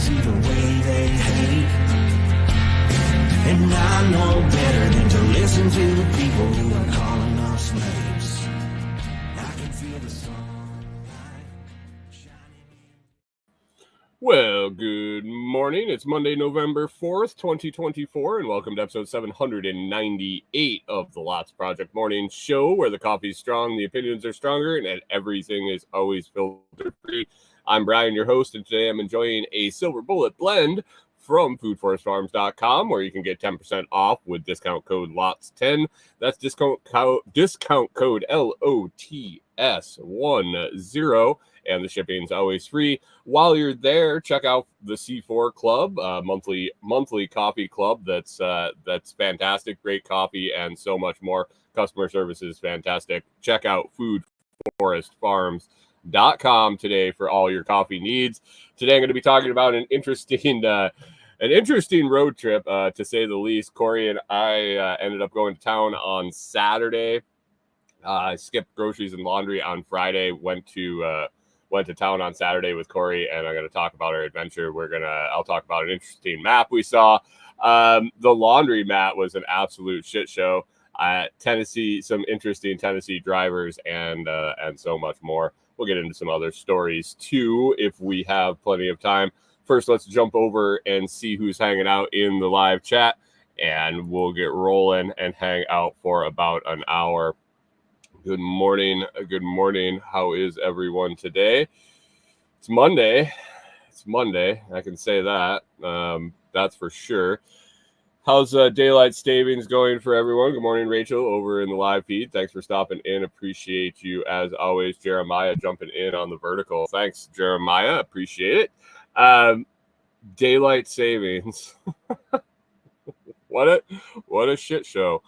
see the way they hate. And I know better than to listen to the people who are calling us slaves. I can feel the sunlight shining. Well, good morning. It's Monday, November 4th, 2024, and welcome to episode 798 of the Lots Project Morning Show, where the coffee's strong, the opinions are stronger, and everything is always filter-free. I'm Brian, your host, and today I'm enjoying a Silver Bullet blend from foodforestfarms.com, where you can get 10% off with discount code LOTS10. That's discount code LOTS10, and the shipping's always free. While you're there, check out the C4 Club, monthly coffee club. That's fantastic, great coffee, and so much more. Customer service is fantastic. Check out foodforestfarms.com today for all your coffee needs. Today I'm going to be talking about an interesting road trip, to say the least. Corey and I ended up going to town on Saturday. I skipped groceries and laundry on Friday. Went to town on Saturday with Corey, and I'm going to talk about our adventure. I'll talk about an interesting map we saw. The laundry mat was an absolute shit show. Tennessee, some interesting Tennessee drivers, and so much more. We'll get into some other stories too if we have plenty of time. First, let's jump over and see who's hanging out in the live chat, and we'll get rolling and hang out for about an hour. Good morning. Good morning. How is everyone today? It's Monday. I can say that. That's for sure. How's daylight savings going for everyone? Good morning, Rachel, over in the live feed. Thanks for stopping in. Appreciate you as always. Jeremiah jumping in on the vertical. Thanks, Jeremiah. Appreciate it. Daylight savings. What a shit show.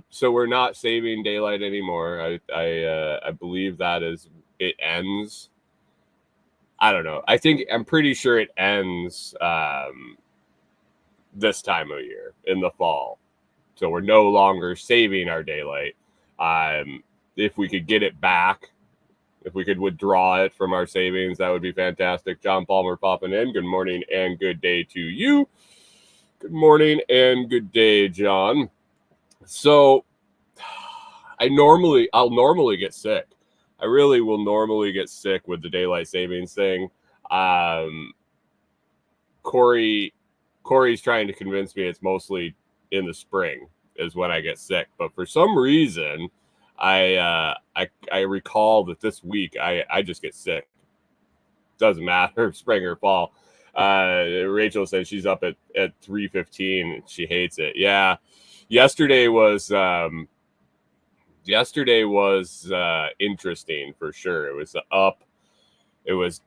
So we're not saving daylight anymore. I believe that it ends. I don't know. I'm pretty sure it ends this time of year in the fall. So we're no longer saving our daylight. If we could get it back, if we could withdraw it from our savings, that would be fantastic. John Palmer popping in. Good morning and good day to you. Good morning and good day, John. So I'll normally get sick. I really will normally get sick with the daylight savings thing. Corey's trying to convince me it's mostly in the spring is when I get sick. But for some reason, I recall that this week I just get sick. Doesn't matter if spring or fall. Rachel says she's up at 3:15. She hates it. Yeah. Yesterday was interesting for sure. It was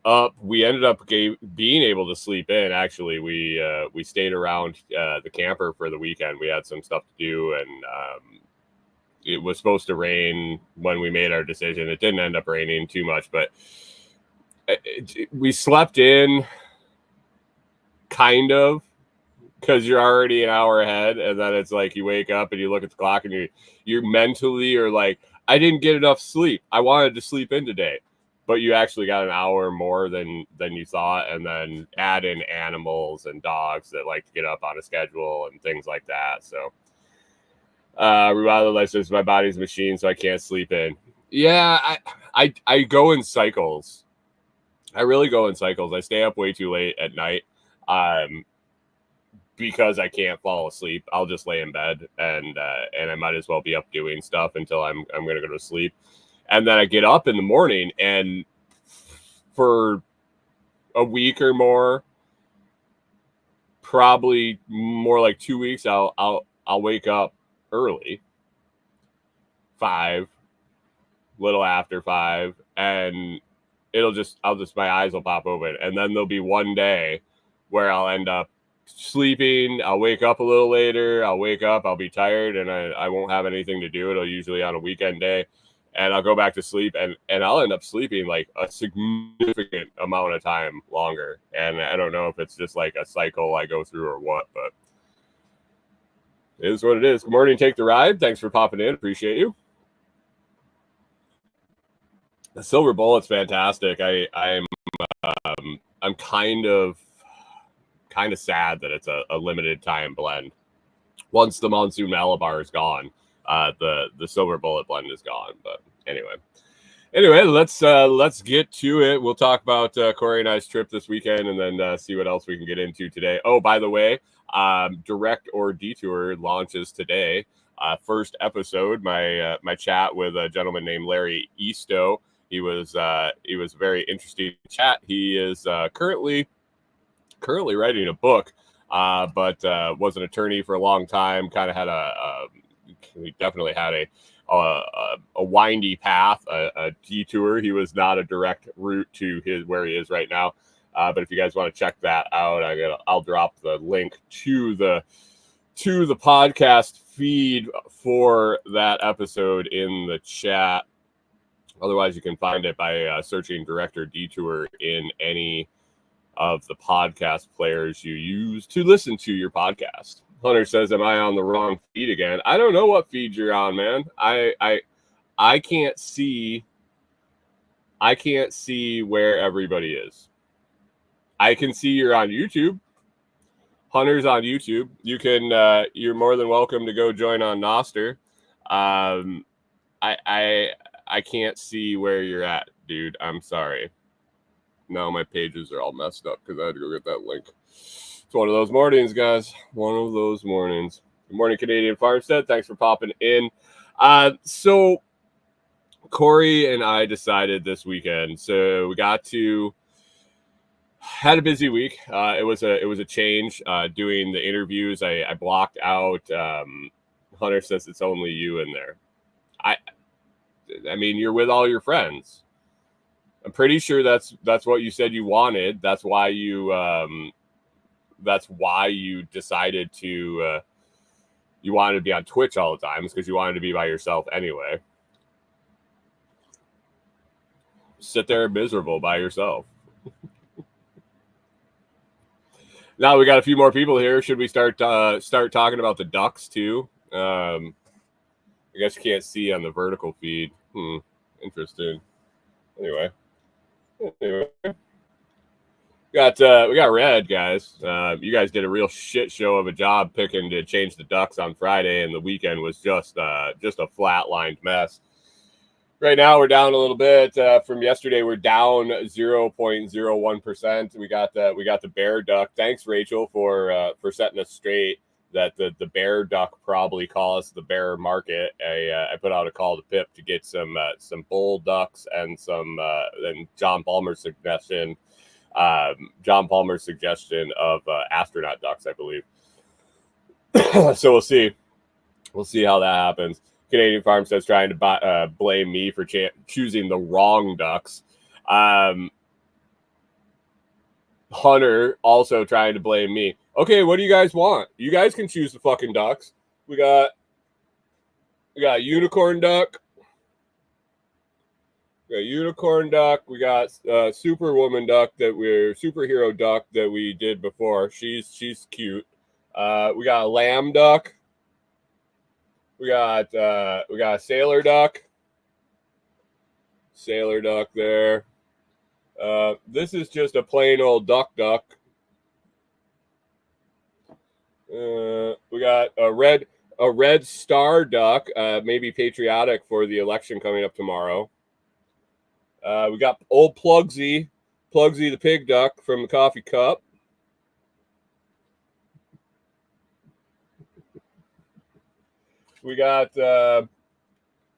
up. We ended up being able to sleep in. Actually, we stayed around the camper for the weekend. We had some stuff to do, and it was supposed to rain when we made our decision. It didn't end up raining too much, but we slept in kind of, because you're already an hour ahead, and then it's like you wake up and you look at the clock and you mentally are like, I didn't get enough sleep. I wanted to sleep in today, but you actually got an hour more than you thought, and then add in animals and dogs that like to get up on a schedule and things like that. So Revival Life says my body's a machine, so I can't sleep in. Yeah, I go in cycles. I really go in cycles. I stay up way too late at night. Because I can't fall asleep, I'll just lay in bed and I might as well be up doing stuff until I'm going to go to sleep. And then I get up in the morning, and for a week or more, probably more like 2 weeks, I'll wake up early, 5, little after 5, and my eyes will pop open, and then there'll be one day where I'll end up sleeping. I'll wake up a little later. I'll wake up, I'll be tired, and I won't have anything to do. It'll usually on a weekend day, and I'll go back to sleep, and I'll end up sleeping like a significant amount of time longer. And I don't know if it's just like a cycle I go through or what, but it is what it is. Good morning, Take the Ride. Thanks for popping in. Appreciate you. The Silver Bullet's fantastic. I'm kind of kind of sad that it's a limited time blend. Once the Monsoon Malabar is gone, the Silver Bullet blend is gone. But anyway, let's get to it. We'll talk about Corey and I's trip this weekend, and then see what else we can get into today. Oh, by the way, Direct or Detour launches today. First episode, my chat with a gentleman named Larry Easto. He was a very interesting chat. He is currently writing a book, but was an attorney for a long time. Kind of had he definitely had a windy path, a detour. He was not a direct route to where he is right now. But if you guys want to check that out, I'll drop the link to the podcast feed for that episode in the chat. Otherwise, you can find it by searching Director Detour in any of the podcast players you use to listen to your podcast. Hunter says, "Am I on the wrong feed again?" I don't know what feed you're on, man. I can't see. I can't see where everybody is. I can see you're on YouTube. Hunter's on YouTube. You can. You're more than welcome to go join on Noster. I can't see where you're at, dude. I'm sorry. Now my pages are all messed up because I had to go get that link. It's one of those mornings, guys. One of those mornings. Good morning, Canadian Farmstead. Thanks for popping in. So Corey and I decided this weekend. So we had a busy week. It was a change doing the interviews. I blocked out. Hunter says it's only you in there. I mean, you're with all your friends. I'm pretty sure that's what you said you wanted. That's why you decided to you wanted to be on Twitch all the time, because you wanted to be by yourself anyway. Sit there miserable by yourself. Now we got a few more people here. Should we start talking about the Ducks too? I guess you can't see on the vertical feed. Interesting. Anyway. We got Red, guys. You guys did a real shit show of a job picking to change the Ducks on Friday, and the weekend was just a flatlined mess. Right now we're down a little bit from yesterday. We're down 0.01%. We got the Bear Duck. Thanks, Rachel, for setting us straight that the Bear Duck probably caused the bear market. I put out a call to Pip to get some bull ducks and some and John Palmer's suggestion of astronaut ducks, I believe. So we'll see how that happens. Canadian Farmstead's trying to blame me for choosing the wrong ducks. Hunter also trying to blame me. Okay, what do you guys want? You guys can choose the fucking ducks. We got unicorn duck. We got unicorn duck. We got superwoman duck superhero duck that we did before. She's cute. We got a lamb duck. We got a sailor duck. Sailor duck there. This is just a plain old duck. We got a red star duck, maybe patriotic for the election coming up tomorrow. We got old Plugsy the pig duck from the coffee cup. We got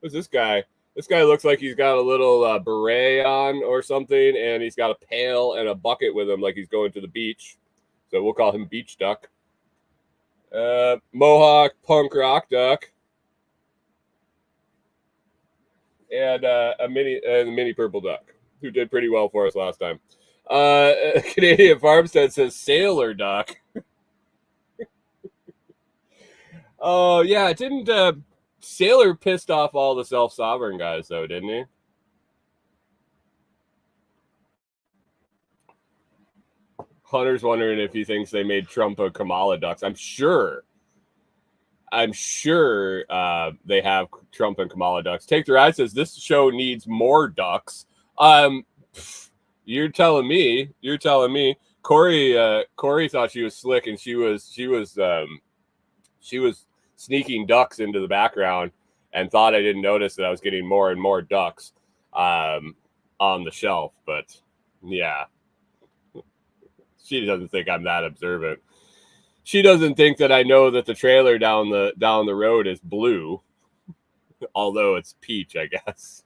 who's this guy? This guy looks like he's got a little beret on or something, and he's got a pail and a bucket with him like he's going to the beach. So we'll call him Beach Duck. Mohawk punk rock duck. And a mini purple duck, who did pretty well for us last time. Canadian Farmstead says sailor duck. Oh, yeah, it didn't... Sailor pissed off all the self-sovereign guys, though, didn't he? Hunter's wondering if he thinks they made Trump a Kamala ducks. I'm sure they have Trump and Kamala ducks. Take the Ride says this show needs more ducks. You're telling me. Corey thought she was slick, and she was sneaking ducks into the background and thought I didn't notice that I was getting more and more ducks on the shelf. But yeah, she doesn't think I'm that observant. She doesn't think that I know that the trailer down the road is blue, although it's peach, I guess.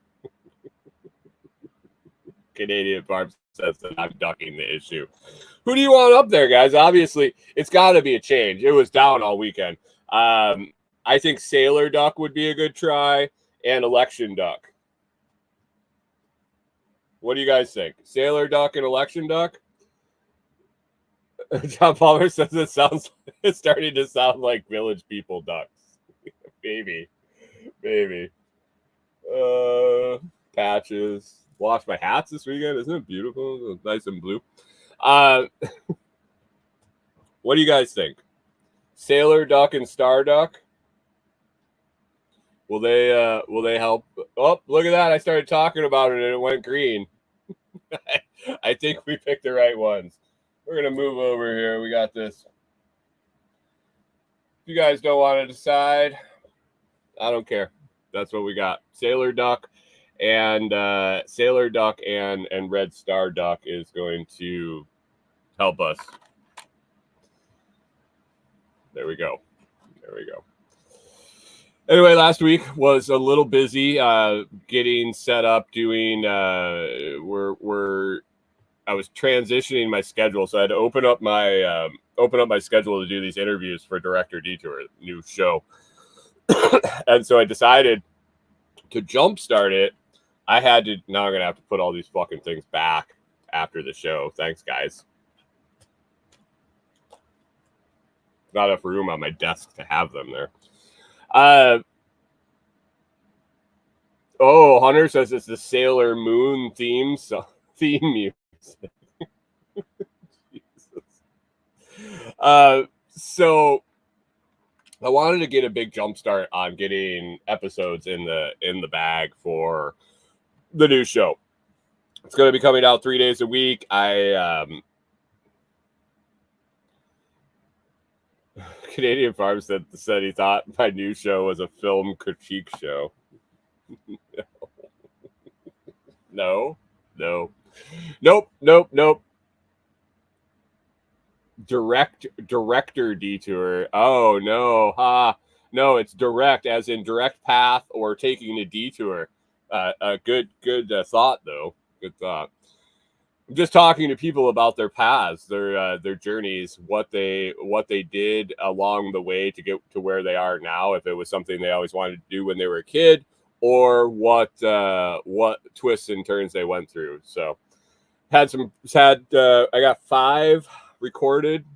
Canadian Farm says that I'm ducking the issue. Who do you want up there, guys? Obviously, it's got to be a change. It was down all weekend. I think Sailor Duck would be a good try, and Election Duck. What do you guys think? Sailor Duck and Election Duck? John Palmer says it's starting to sound like Village People ducks. Maybe. Patches. Washed my hats this weekend. Isn't it beautiful? It's nice and blue. What do you guys think? Sailor Duck and Star Duck? Will they help? Oh, look at that. I started talking about it and it went green. I think we picked the right ones. We're going to move over here. We got this. If you guys don't want to decide, I don't care. That's what we got. Sailor Duck and Red Star Duck is going to help us. There we go. Anyway, last week was a little busy getting set up, doing I was transitioning my schedule, so I had to open up my schedule to do these interviews for Director Detour, new show. And so I decided to jumpstart it. Now I'm gonna have to put all these fucking things back after the show. Thanks, guys. Not enough room on my desk to have them there. Hunter says it's the Sailor Moon theme music. So I wanted to get a big jump start on getting episodes in the bag for the new show. It's going to be coming out 3 days a week. Canadian Farm said he thought my new show was a film critique show. No. Nope. Director Detour. Oh no. No, it's direct as in direct path or taking a detour. Good thought though. Good thought. I'm just talking to people about their paths, their journeys, what they did along the way to get to where they are now. If it was something they always wanted to do when they were a kid, or what twists and turns they went through. So I got 5 recorded.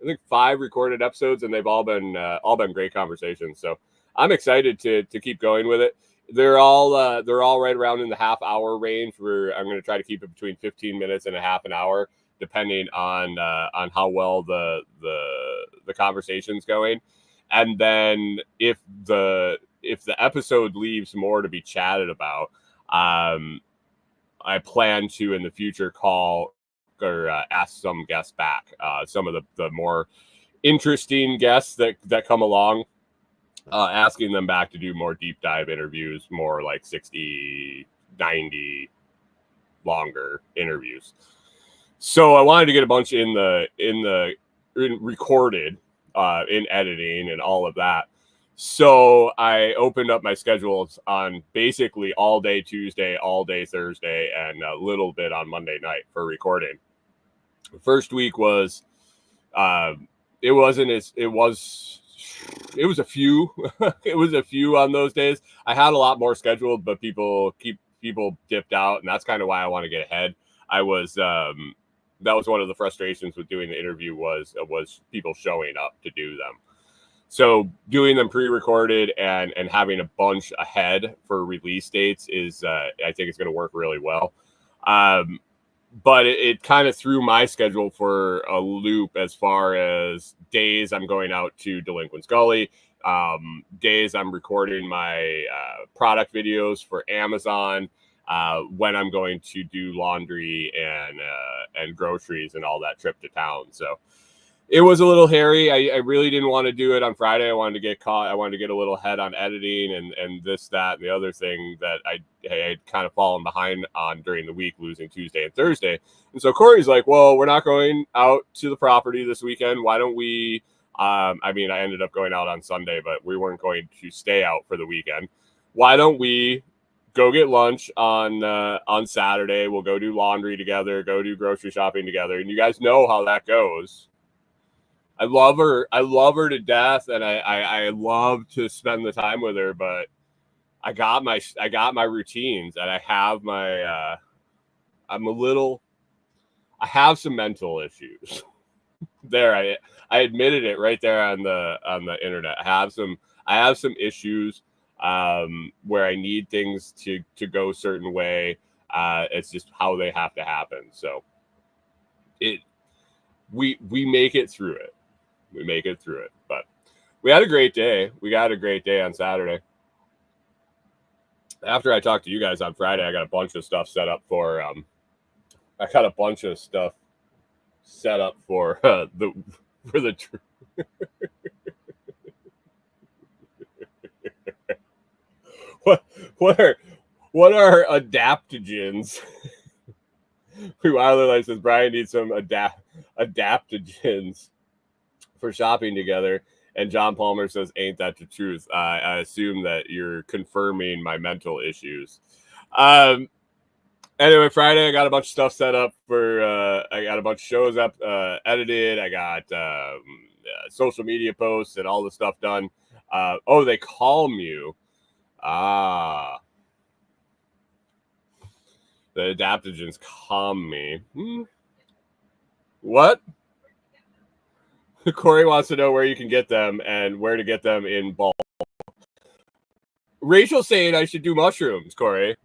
I think 5 recorded episodes, and they've all been great conversations. So I'm excited to keep going with it. They're all right around in the half-hour range. I'm going to try to keep it between 15 minutes and a half an hour, depending on how well the conversation's going. And then if the episode leaves more to be chatted about, I plan to in the future call or ask some guests back, some of the more interesting guests that come along, asking them back to do more deep dive interviews, more like 60, 90 longer interviews. So I wanted to get a bunch in recorded, in editing and all of that. So I opened up my schedules on basically all day Tuesday, all day Thursday, and a little bit on Monday night for recording. The first week was, it was a few, it was a few on those days. I had a lot more scheduled, but people dipped out, and that's kind of why I want to get ahead. That was one of the frustrations with doing the interview was people showing up to do them. So doing them pre-recorded and having a bunch ahead for release dates is, I think it's going to work really well. But it kind of threw my schedule for a loop as far as days I'm going out to Delinquent's Gully, days I'm recording my product videos for Amazon, when I'm going to do laundry and groceries and all that trip to town. So it was a little hairy. I really didn't want to do it on Friday. I wanted to get caught. I wanted to get a little ahead on editing and this, that, and the other thing that I had kind of fallen behind on during the week, losing Tuesday and Thursday. And so Corey's like, well, we're not going out to the property this weekend. Why don't we, I ended up going out on Sunday, but we weren't going to stay out for the weekend. Why don't we go get lunch on Saturday? We'll go do laundry together, go do grocery shopping together. And you guys know how that goes. I love her. I love her to death, and I love to spend the time with her. But I got my routines, and I have my. I have some mental issues. There, I admitted it right there on the internet. I have some issues where I need things to go a certain way. It's just how they have to happen. So we make it through it. We make it through it. But we had a great day. We got a great day on Saturday. After I talked to you guys on Friday, I got a bunch of stuff set up for the what are adaptogens? Wilder Life says Brian needs some adaptogens for shopping together, and John Palmer says, ain't that the truth? I assume that you're confirming my mental issues. Anyway, Friday I got a bunch of stuff set up for I got a bunch of shows up edited. I got social media posts and all the stuff done. They calm you. The adaptogens calm me. What? Corey wants to know where you can get them and where to get them in bulk. Rachel's saying I should do mushrooms, Corey.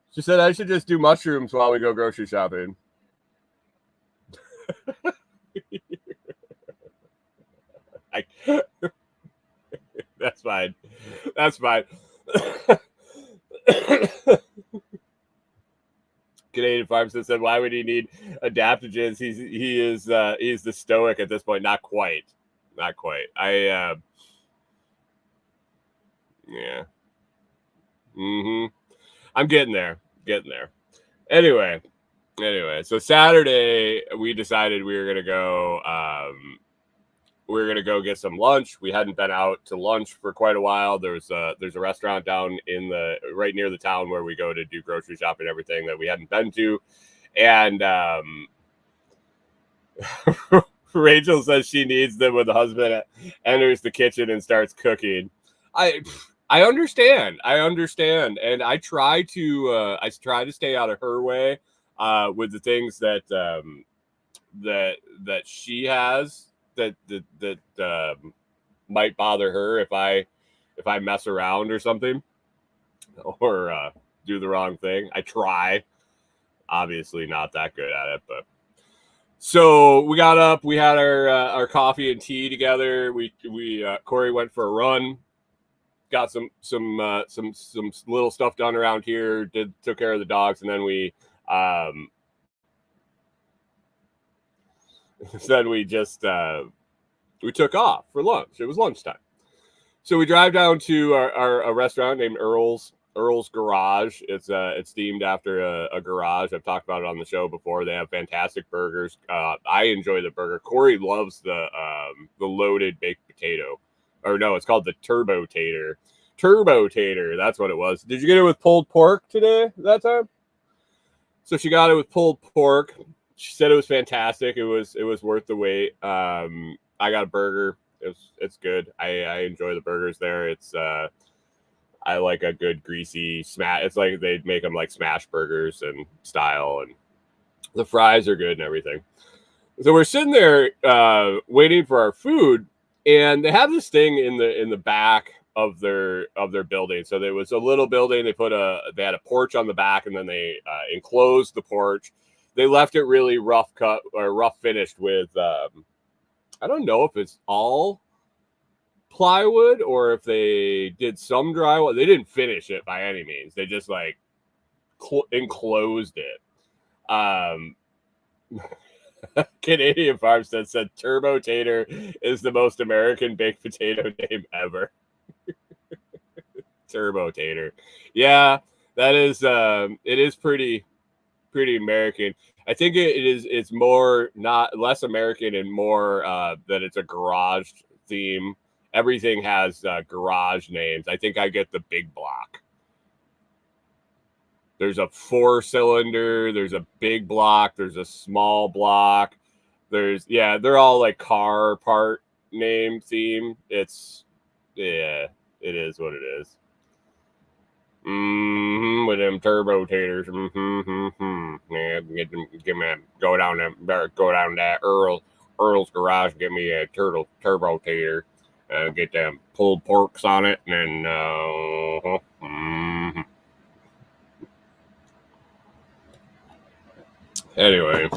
She said I should just do mushrooms while we go grocery shopping. That's fine. That's fine. Canadian Pharmacist said, why would he need adaptogens? He is the stoic at this point. Not quite. Yeah. I'm getting there. Anyway, so Saturday we decided we were gonna go get some lunch. We hadn't been out to lunch for quite a while. There's a restaurant down right near the town where we go to do grocery shopping and everything that we hadn't been to. And Rachel says she needs them when the husband enters the kitchen and starts cooking. I understand. And I try to stay out of her way with the things that she has that might bother her if I mess around or something or do the wrong thing. I try. Obviously not that good at it, but so we got up, we had our coffee and tea together. We Corey went for a run. Got some little stuff done around here. Took care of the dogs, and then we took off for lunch. It was lunchtime, so we drive down to a restaurant named Earl's Garage. It's themed after a garage. I've talked about it on the show before. They have fantastic burgers. I enjoy the burger. Corey loves the loaded baked potato. Or no, it's called the Turbo Tater. That's what it was. Did you get it with pulled pork today? That time? So she got it with pulled pork. She said it was fantastic. It was worth the wait. I got a burger. It's good. I enjoy the burgers there. It's I like a good greasy smash. It's like they make them like smash burgers and style, and the fries are good and everything. So we're sitting there waiting for our food. And they have this thing in the back of their building. So there was a little building. They had a porch on the back, and then they enclosed the porch. They left it really rough cut or rough finished with I don't know if it's all plywood or if they did some drywall. They didn't finish it by any means. They just like enclosed it. Canadian Farmstead said Turbo Tater is the most American baked potato name ever. Turbo Tater. Yeah, that is it is pretty American. I think it's more not less American and more that it's a garage theme. Everything has garage names. I think I get the big block. There's a 4-cylinder, there's a big block, there's a small block. They're all like car part name theme. It is what it is. With them turbo taters. Yeah, go down that Earl's garage, get me a turbo tater, get them pulled porks on it, and Anyway,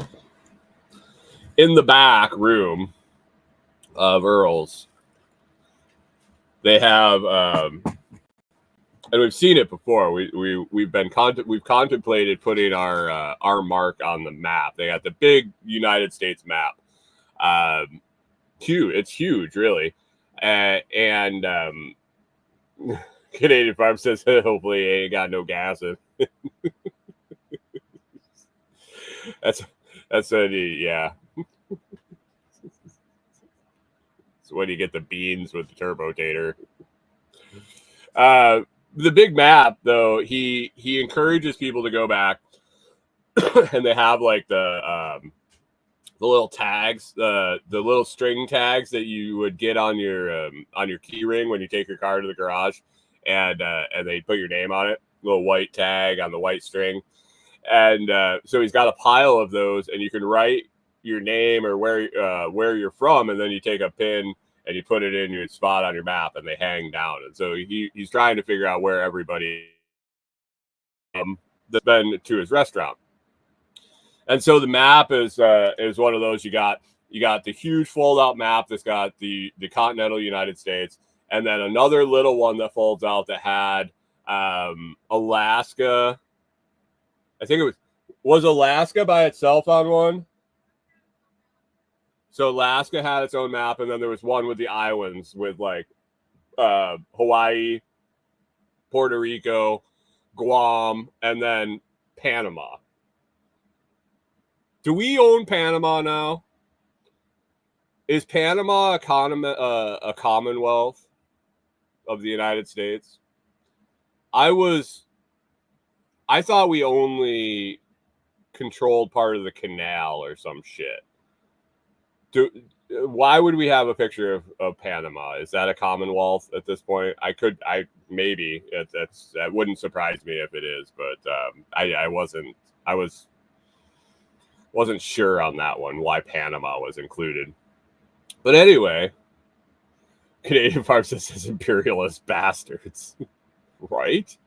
in the back room of Earl's, they have and we've seen it before. We've contemplated putting our mark on the map. They got the big United States map. It's huge, really. And Canadian Farm says hopefully it ain't got no gas in. that's yeah. So when you get the beans with the turbo tater. The big map, though, he encourages people to go back, and they have like the little tags, the little string tags that you would get on your key ring when you take your car to the garage, and they put your name on it, little white tag on the white string, and so he's got a pile of those, and you can write your name or where you're from, and then you take a pin and you put it in your spot on your map, and they hang down. And so he's trying to figure out where everybody that's been to his restaurant. And so the map is one of those. You got the huge fold out map that's got the continental United States, and then another little one that folds out that had Alaska. I think it was Alaska by itself on one. So Alaska had its own map, and then there was one with the islands with like Hawaii, Puerto Rico, Guam, and then Panama. Do we own Panama now? Is Panama a commonwealth of the United States? I thought we only controlled part of the canal or some shit. Why would we have a picture of Panama? Is that a commonwealth at this point? Maybe that wouldn't surprise me if it is, but I wasn't sure on that one why Panama was included. But anyway, Canadian Farm says imperialist bastards, right?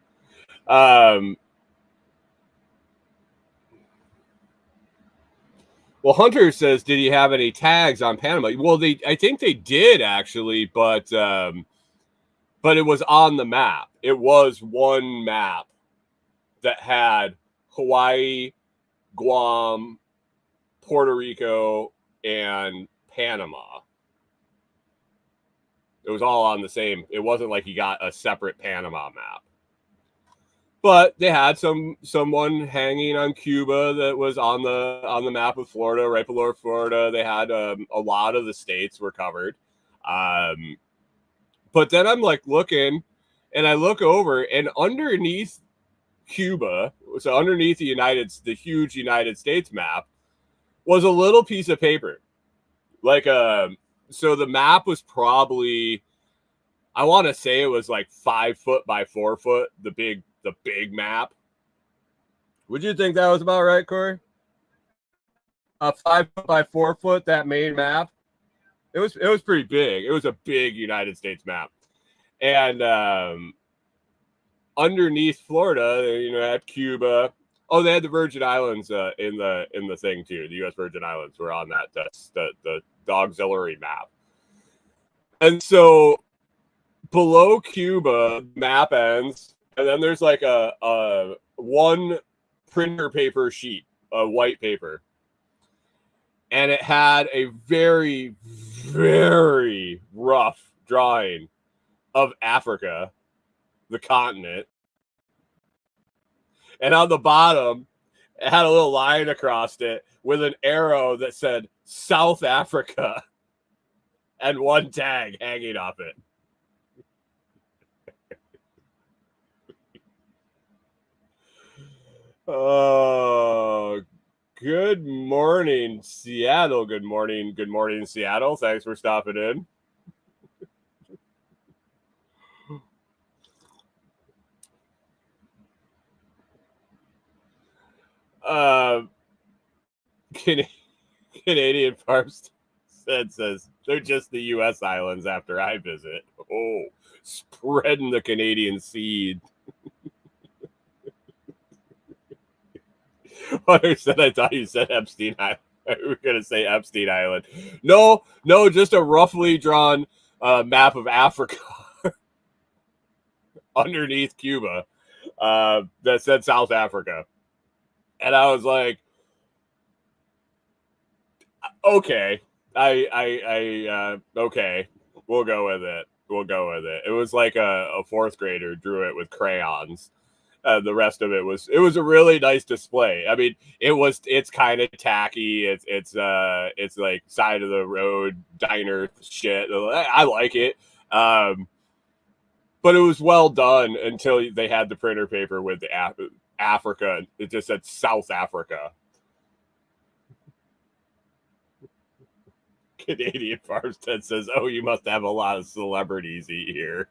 Well, Hunter says, did he have any tags on Panama? Well, I think they did actually, but it was on the map. It was one map that had Hawaii, Guam, Puerto Rico, and Panama. It was all on the same. It wasn't like he got a separate Panama map. But they had someone hanging on Cuba that was on the map of Florida, right below Florida. They had a lot of the states were covered. But then I'm like looking, and I look over, and underneath Cuba, so underneath the huge United States map, was a little piece of paper. Like so the map was probably, I want to say it was like 5 foot by 4 foot, the big map. Would you think that was about right, Corey? 5 foot by 4 foot, that main map. It was pretty big. It was a big United States map. And underneath Florida, had Cuba. Oh, they had the Virgin Islands in the thing too. The U.S. Virgin Islands were on that. That's the auxiliary map. And so below Cuba, map ends. And then there's like a one printer paper sheet of white paper. And it had a very, very rough drawing of Africa, the continent. And on the bottom, it had a little line across it with an arrow that said South Africa and one tag hanging off it. Oh, good morning, Seattle. Good morning, Seattle. Thanks for stopping in. Canadian Farms says they're just the U.S. islands after I visit. Oh, spreading the Canadian seed. Hunter said, I thought you said Epstein Island. We were going to say Epstein Island. No, just a roughly drawn map of Africa underneath Cuba that said South Africa. And I was like, okay, okay, we'll go with it. It was like a fourth grader drew it with crayons. The rest of it was a really nice display. I mean, it's kind of tacky. It's like side of the road diner shit. I like it. But it was well done until they had the printer paper with the Africa. It just said South Africa. Canadian Farmstead says, "Oh, you must have a lot of celebrities eat here."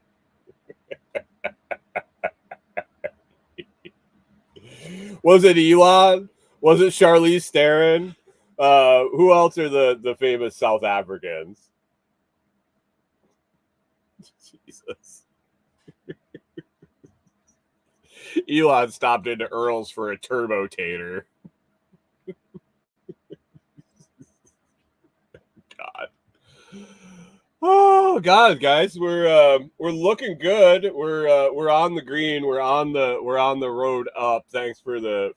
Was it Elon? Was it Charlize Theron? Who else are the famous South Africans? Jesus. Elon stopped into Earl's for a turbo tater. God. Oh God, guys, we're looking good. We're on the green. We're on the road up. Thanks for the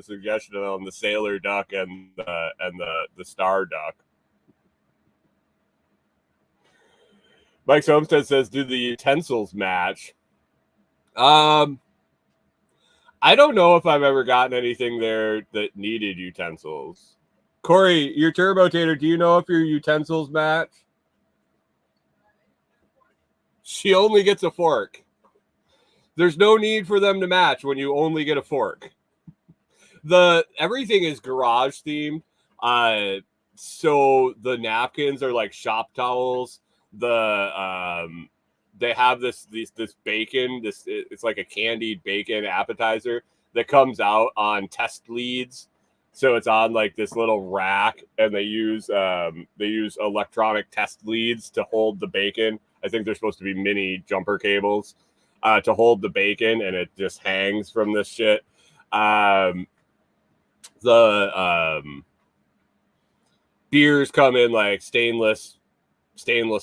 suggestion on the sailor duck and the star duck. Mike Somstead says, "Do the utensils match?" I don't know if I've ever gotten anything there that needed utensils. Corey, your turbo tater, do you know if your utensils match? She only gets a fork. There's no need for them to match when you only get a fork. Everything is garage themed. So the napkins are like shop towels. They have this bacon. It's like a candied bacon appetizer that comes out on test leads. So it's on like this little rack, and they use electronic test leads to hold the bacon. I think they're supposed to be mini jumper cables to hold the bacon, and it just hangs from this shit. Beers come in like stainless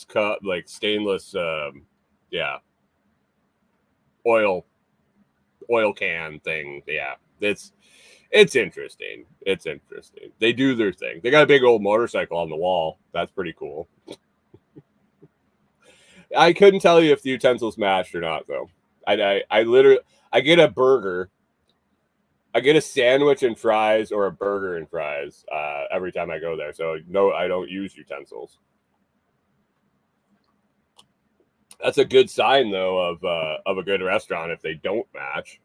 cup, like stainless, oil can thing. Yeah, it's interesting. It's interesting. They do their thing. They got a big old motorcycle on the wall. That's pretty cool. I couldn't tell you if the utensils matched or not, though. I get a burger. I get a sandwich and fries or a burger and fries every time I go there. So no, I don't use utensils. That's a good sign, though, of a good restaurant if they don't match.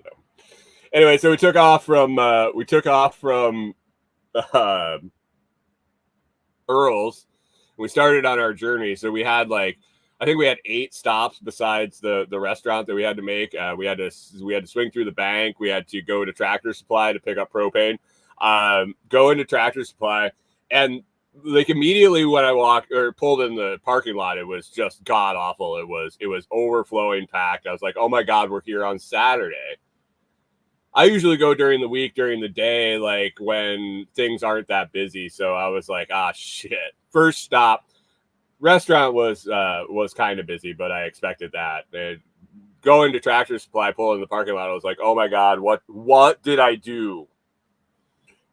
So, anyway, so we took off from Earl's. We started on our journey. So we had I think we had 8 stops besides the restaurant that we had to make. We had to swing through the bank. We had to go to Tractor Supply to pick up propane. Go into Tractor Supply, and like immediately when I walked or pulled in the parking lot, it was just god awful. It was overflowing packed. I was like, oh my God, we're here on Saturday. I usually go during the week, during the day, like when things aren't that busy. So I was like, shit. First stop, restaurant was kind of busy, but I expected that. going to Tractor Supply, pulling in the parking lot. I was like, oh my God, what did I do?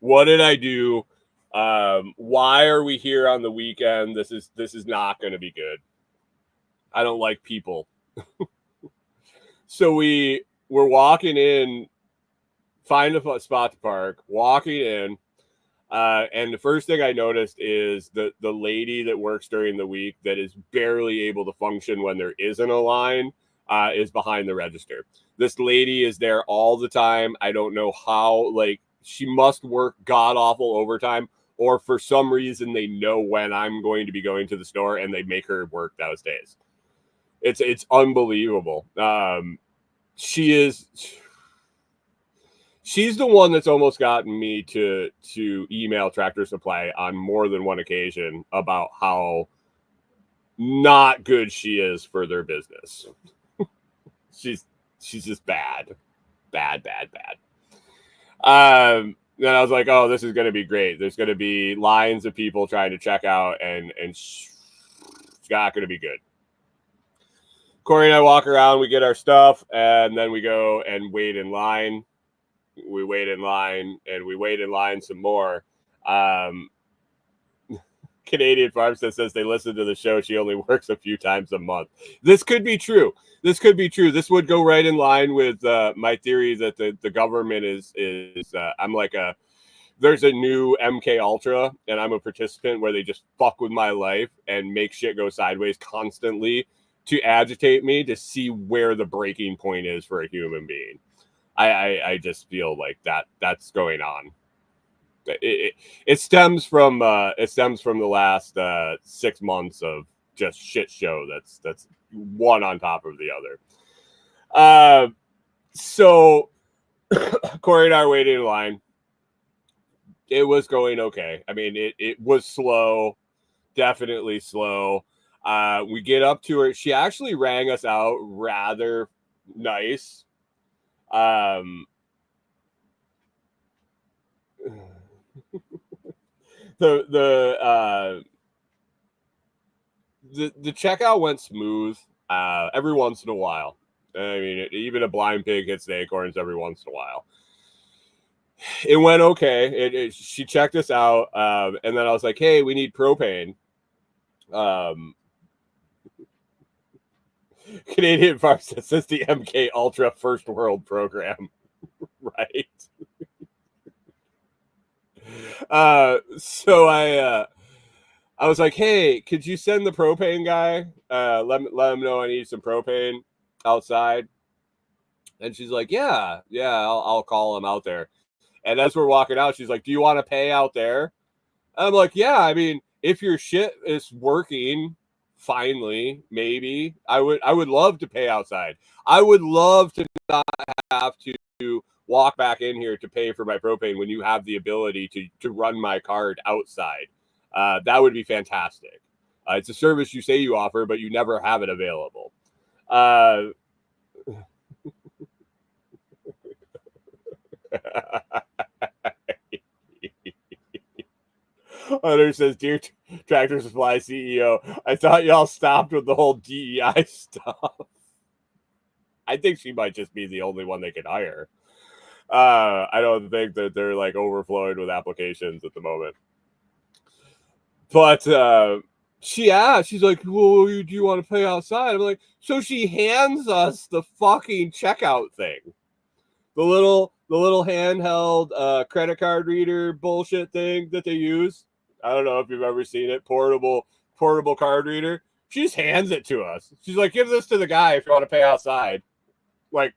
What did I do? Why are we here on the weekend? This is not going to be good. I don't like people. So we're walking in, find a spot to park, walking in. And the first thing I noticed is the lady that works during the week that is barely able to function when there isn't a line is behind the register. This lady is there all the time. I don't know how, like, she must work god awful overtime, or for some reason they know when I'm going to be going to the store and they make her work those days. It's unbelievable. She's the one that's almost gotten me to email Tractor Supply on more than one occasion about how not good she is for their business. she's just bad. Then I was like, oh, this is going to be great. There's going to be lines of people trying to check out, and it's not going to be good. Corey and I walk around, we get our stuff, and then we go and wait in line. We wait in line, and we wait in line some more. Canadian Farmstead says they listen to the show. She only works a few times a month. This could be true. This would go right in line with my theory that the government is I'm like there's a new MK Ultra, and I'm a participant where they just fuck with my life and make shit go sideways constantly to agitate me to see where the breaking point is for a human being. I just feel like that's going on. It stems from the last 6 months of just shit show that's one on top of the other. So Corey and I are waiting in line. It was going okay. I mean, it was slow, definitely slow. We get up to her. She actually rang us out rather nice. The checkout went smooth every once in a while. I mean, even a blind pig hits the acorns every once in a while. It went okay. She checked us out, and then I was like, hey, we need propane. Canadian Farmstead says the MK Ultra First World program. Right. So I was like, hey, could you send the propane guy? Let him know I need some propane outside. And she's like, yeah, I'll call him out there. And as we're walking out, she's like, do you want to pay out there? And I'm like, yeah, I mean, if your shit is working finally, maybe I would love to pay outside. I would love to not have to walk back in here to pay for my propane when you have the ability to run my card outside. That would be fantastic. It's a service you say you offer, but you never have it available. Hunter says, dear Tractor Supply CEO, I thought y'all stopped with the whole DEI stuff. I think she might just be the only one they could hire. I don't think that they're like overflowing with applications at the moment. But she's like, well, do you want to pay outside? I'm like, so she hands us the fucking checkout thing. The little handheld credit card reader bullshit thing that they use. I don't know if you've ever seen it. Portable card reader. She just hands it to us. She's like, give this to the guy if you want to pay outside. Like,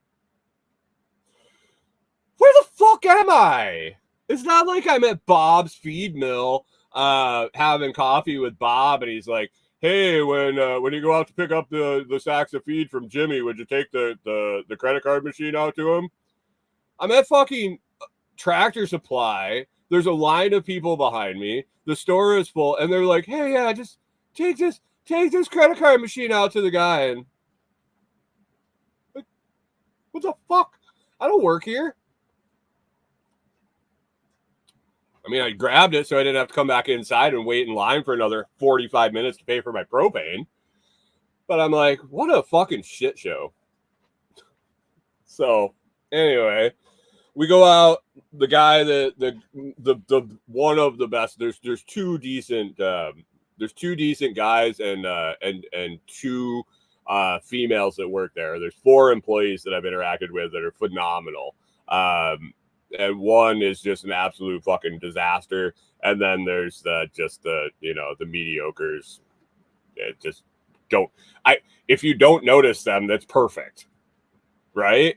where the fuck am I? It's not like I'm at Bob's feed mill having coffee with Bob, and he's like, hey, when you go out to pick up the sacks of feed from Jimmy, would you take the credit card machine out to him? I'm at fucking Tractor Supply. There's a line of people behind me. The store is full, and they're like, hey, yeah, just take this credit card machine out to the guy. And like, what the fuck? I don't work here. I mean, I grabbed it so I didn't have to come back inside and wait in line for another 45 minutes to pay for my propane. But I'm like, what a fucking shit show. So anyway, we go out. The guy that the one of the best. There's two decent guys and two females that work there. There's 4 employees that I've interacted with that are phenomenal. And one is just an absolute fucking disaster. And then there's the mediocres. It just don't. If you don't notice them, that's perfect, right?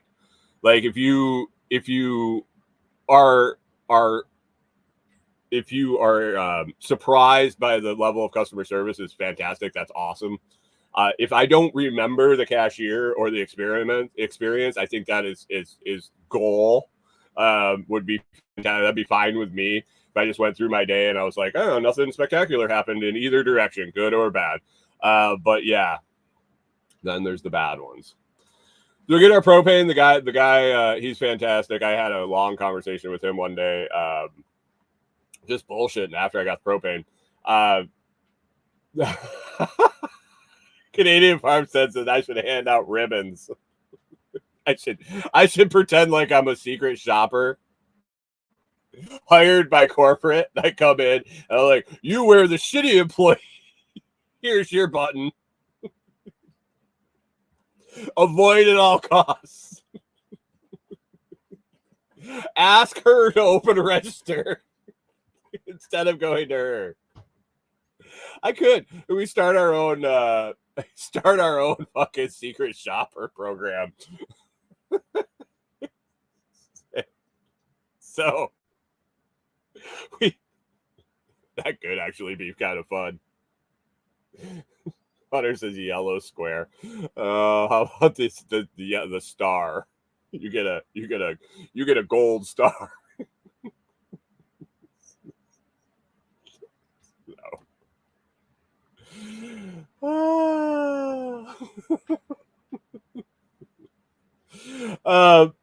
Like if you are surprised by the level of customer service, it's fantastic. That's awesome. If I don't remember the cashier or the experience, I think that is goal. Would be that'd be fine with me if I just went through my day and I was like, oh, nothing spectacular happened in either direction, good or bad. But yeah, then there's the bad ones. So we get our propane. The guy, he's fantastic. I had a long conversation with him one day, just bullshitting after I got the propane. Canadian Farm says that I should hand out ribbons. I should pretend like I'm a secret shopper hired by corporate. I come in and I'm like, you wear the shitty employee. Here's your button. Avoid at all costs. Ask her to open a register instead of going to her. I could. We start our own fucking secret shopper program. So that could actually be kind of fun. Hunter says yellow square. How about this? The star. You get a gold star. No.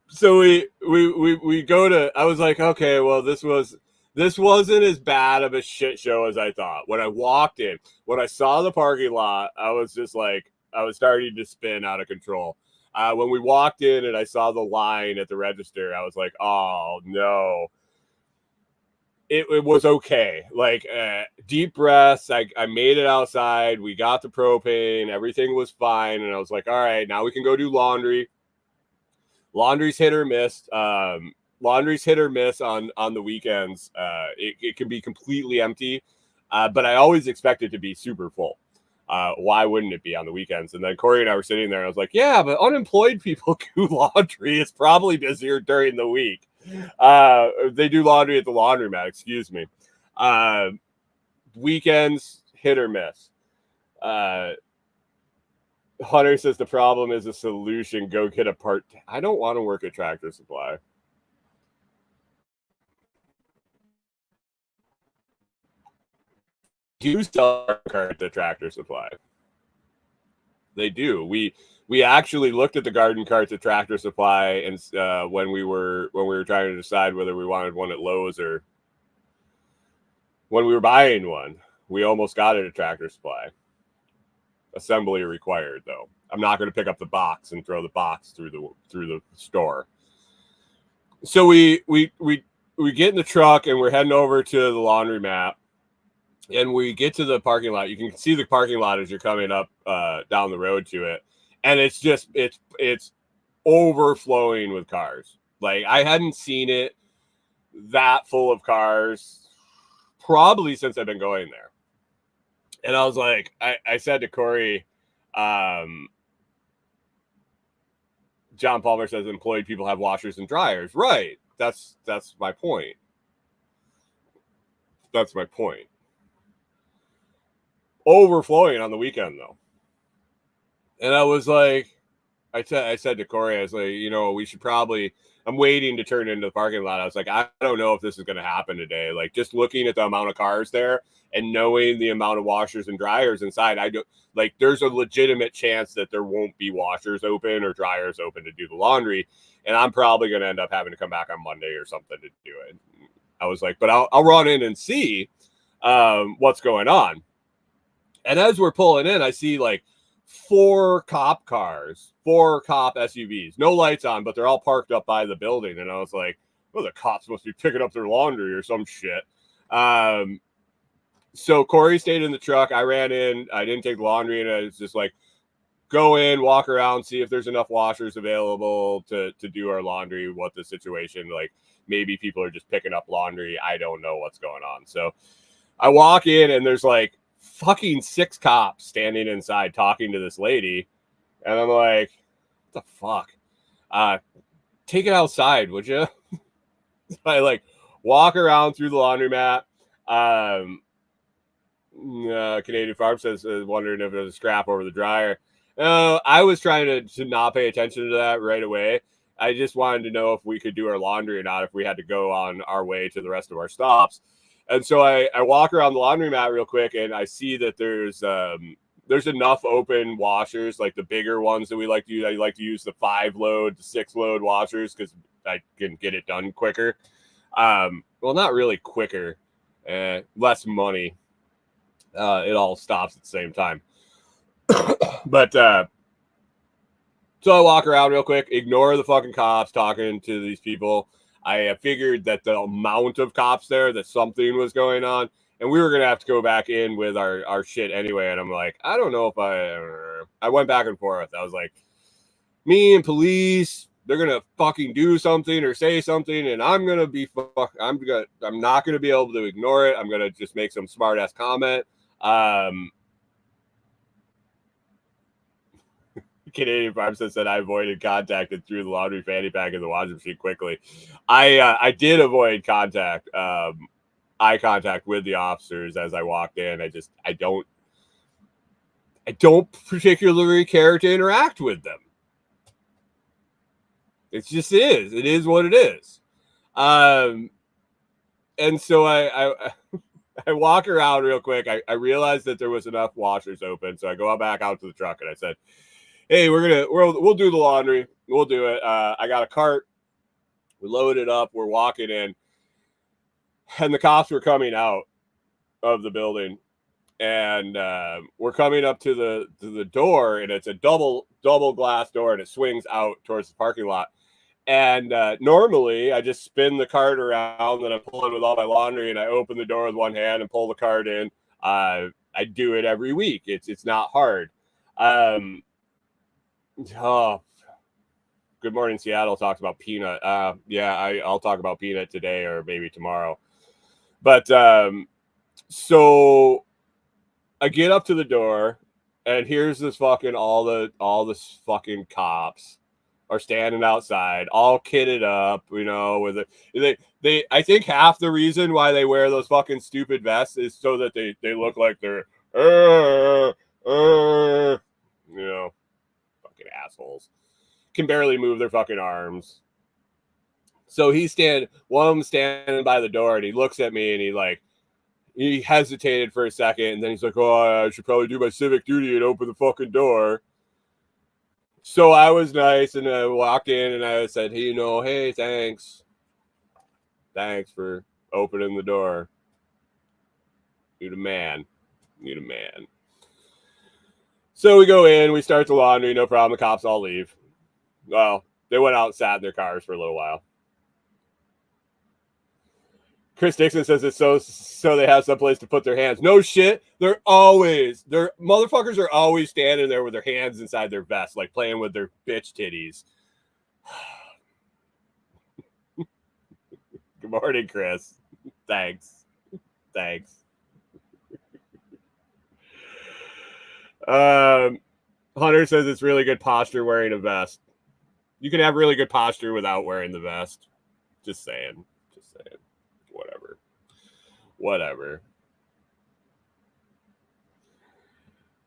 So we go to. I was like, okay, well, this wasn't as bad of a shit show as I thought. When I walked in, when I saw the parking lot, I was just like, I was starting to spin out of control. When we walked in and I saw the line at the register, I was like, oh no. It was okay. Like deep breaths. I made it outside. We got the propane. Everything was fine. And I was like, all right, now we can go do laundry. Laundry's hit or miss. Laundry's hit or miss on the weekends. It can be completely empty, but I always expect it to be super full. Why wouldn't it be on the weekends? And then Corey and I were sitting there and I was like, yeah, but unemployed people do laundry. It's probably busier during the week. They do laundry at the laundromat, excuse me. Weekends, hit or miss. Hunter says the problem is a solution. Go get a part. I don't want to work at Tractor Supply. Do sell carts at Tractor Supply. They do. We actually looked at the garden carts at Tractor Supply and when we were trying to decide whether we wanted one at Lowe's or when we were buying one. We almost got it at Tractor Supply. Assembly required, though. I'm not going to pick up the box and throw the box through the store. So we get in the truck and we're heading over to the laundromat. And we get to the parking lot. You can see the parking lot as you're coming up down the road to it. And it's just, it's overflowing with cars. Like, I hadn't seen it that full of cars probably since I've been going there. And I was like, I said to Corey, John Palmer says employed people have washers and dryers. Right. That's my point. That's my point. Overflowing on the weekend, though. And I was like, I said to Corey, I was like, we should probably, I'm waiting to turn into the parking lot. I was like, I don't know if this is going to happen today. Like, just looking at the amount of cars there and knowing the amount of washers and dryers inside, there's a legitimate chance that there won't be washers open or dryers open to do the laundry. And I'm probably going to end up having to come back on Monday or something to do it. I was like, but I'll run in and see what's going on. And as we're pulling in, I see like 4 cop cars, 4 cop SUVs, no lights on, but they're all parked up by the building. And I was like, well, the cops must be picking up their laundry or some shit. So Corey stayed in the truck. I ran in. I didn't take the laundry, and I was just like, go in, walk around, see if there's enough washers available to do our laundry. What the situation, like maybe people are just picking up laundry. I don't know what's going on. So I walk in, and there's like fucking 6 cops standing inside talking to this lady. And I'm like, what the fuck? Take it outside, would you? I like walk around through the laundromat. Canadian Farm says, wondering if there's a scrap over the dryer. I was trying to not pay attention to that right away. I just wanted to know if we could do our laundry or not, if we had to go on our way to the rest of our stops. And so I walk around the laundromat real quick, and I see that there's enough open washers, like the bigger ones that we like to use. I like to use the 5-load, 6-load washers because I can get it done quicker. Well, not really quicker, less money. It all stops at the same time. But so I walk around real quick, ignore the fucking cops talking to these people. I figured that the amount of cops there, that something was going on, and we were going to have to go back in with our shit anyway. And I'm like, I don't know if I went back and forth. I was like, me and police, they're going to fucking do something or say something, and I'm going to be I'm not going to be able to ignore it. I'm going to just make some smart ass comment. Canadian Farm said I avoided contact and threw the laundry fanny pack in the washing machine quickly. I did avoid contact, eye contact with the officers as I walked in. I don't particularly care to interact with them. It just is. It is what it is. And so I walk around real quick. I realized that there was enough washers open, so I go back out to the truck and I said, hey, we'll do the laundry. We'll do it. I got a cart. We load it up. We're walking in, and the cops were coming out of the building, and we're coming up to the door, and it's a double glass door, and it swings out towards the parking lot. And normally I just spin the cart around, and I'm pulling with all my laundry, and I open the door with one hand and pull the cart in. I do it every week. It's not hard. Oh, Good Morning Seattle talks about Peanut. Yeah, I'll talk about Peanut today or maybe tomorrow. But so I get up to the door, and here's this fucking all the fucking cops are standing outside, all kitted up, with it. They I think half the reason why they wear those fucking stupid vests is so that they look like they're fucking assholes. Can barely move their fucking arms. So one of them standing by the door, and he looks at me, and he hesitated for a second, and then he's like, oh, I should probably do my civic duty and open the fucking door. So I was nice, and I walked in, and I said, hey, thanks for opening the door. You're the man. So we go in, we start the laundry, no problem. The cops all leave. Well, they went out and sat in their cars for a little while. Chris Dixon says it's so they have someplace to put their hands. No shit. Motherfuckers are always standing there with their hands inside their vest, like playing with their bitch titties. Good morning, Chris. Thanks. Hunter says it's really good posture wearing a vest. You can have really good posture without wearing the vest. Just saying. Whatever.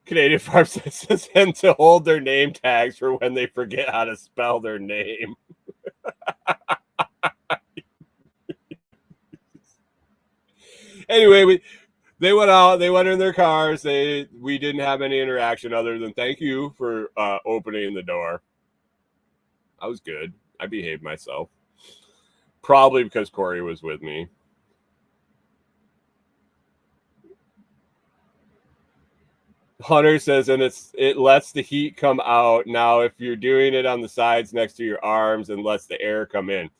Canadian Farm says them to hold their name tags for when they forget how to spell their name. Anyway, they went out. They went in their cars. We didn't have any interaction other than thank you for opening the door. I was good. I behaved myself. Probably because Corey was with me. Hunter says, and it lets the heat come out. Now, if you're doing it on the sides next to your arms and lets the air come in.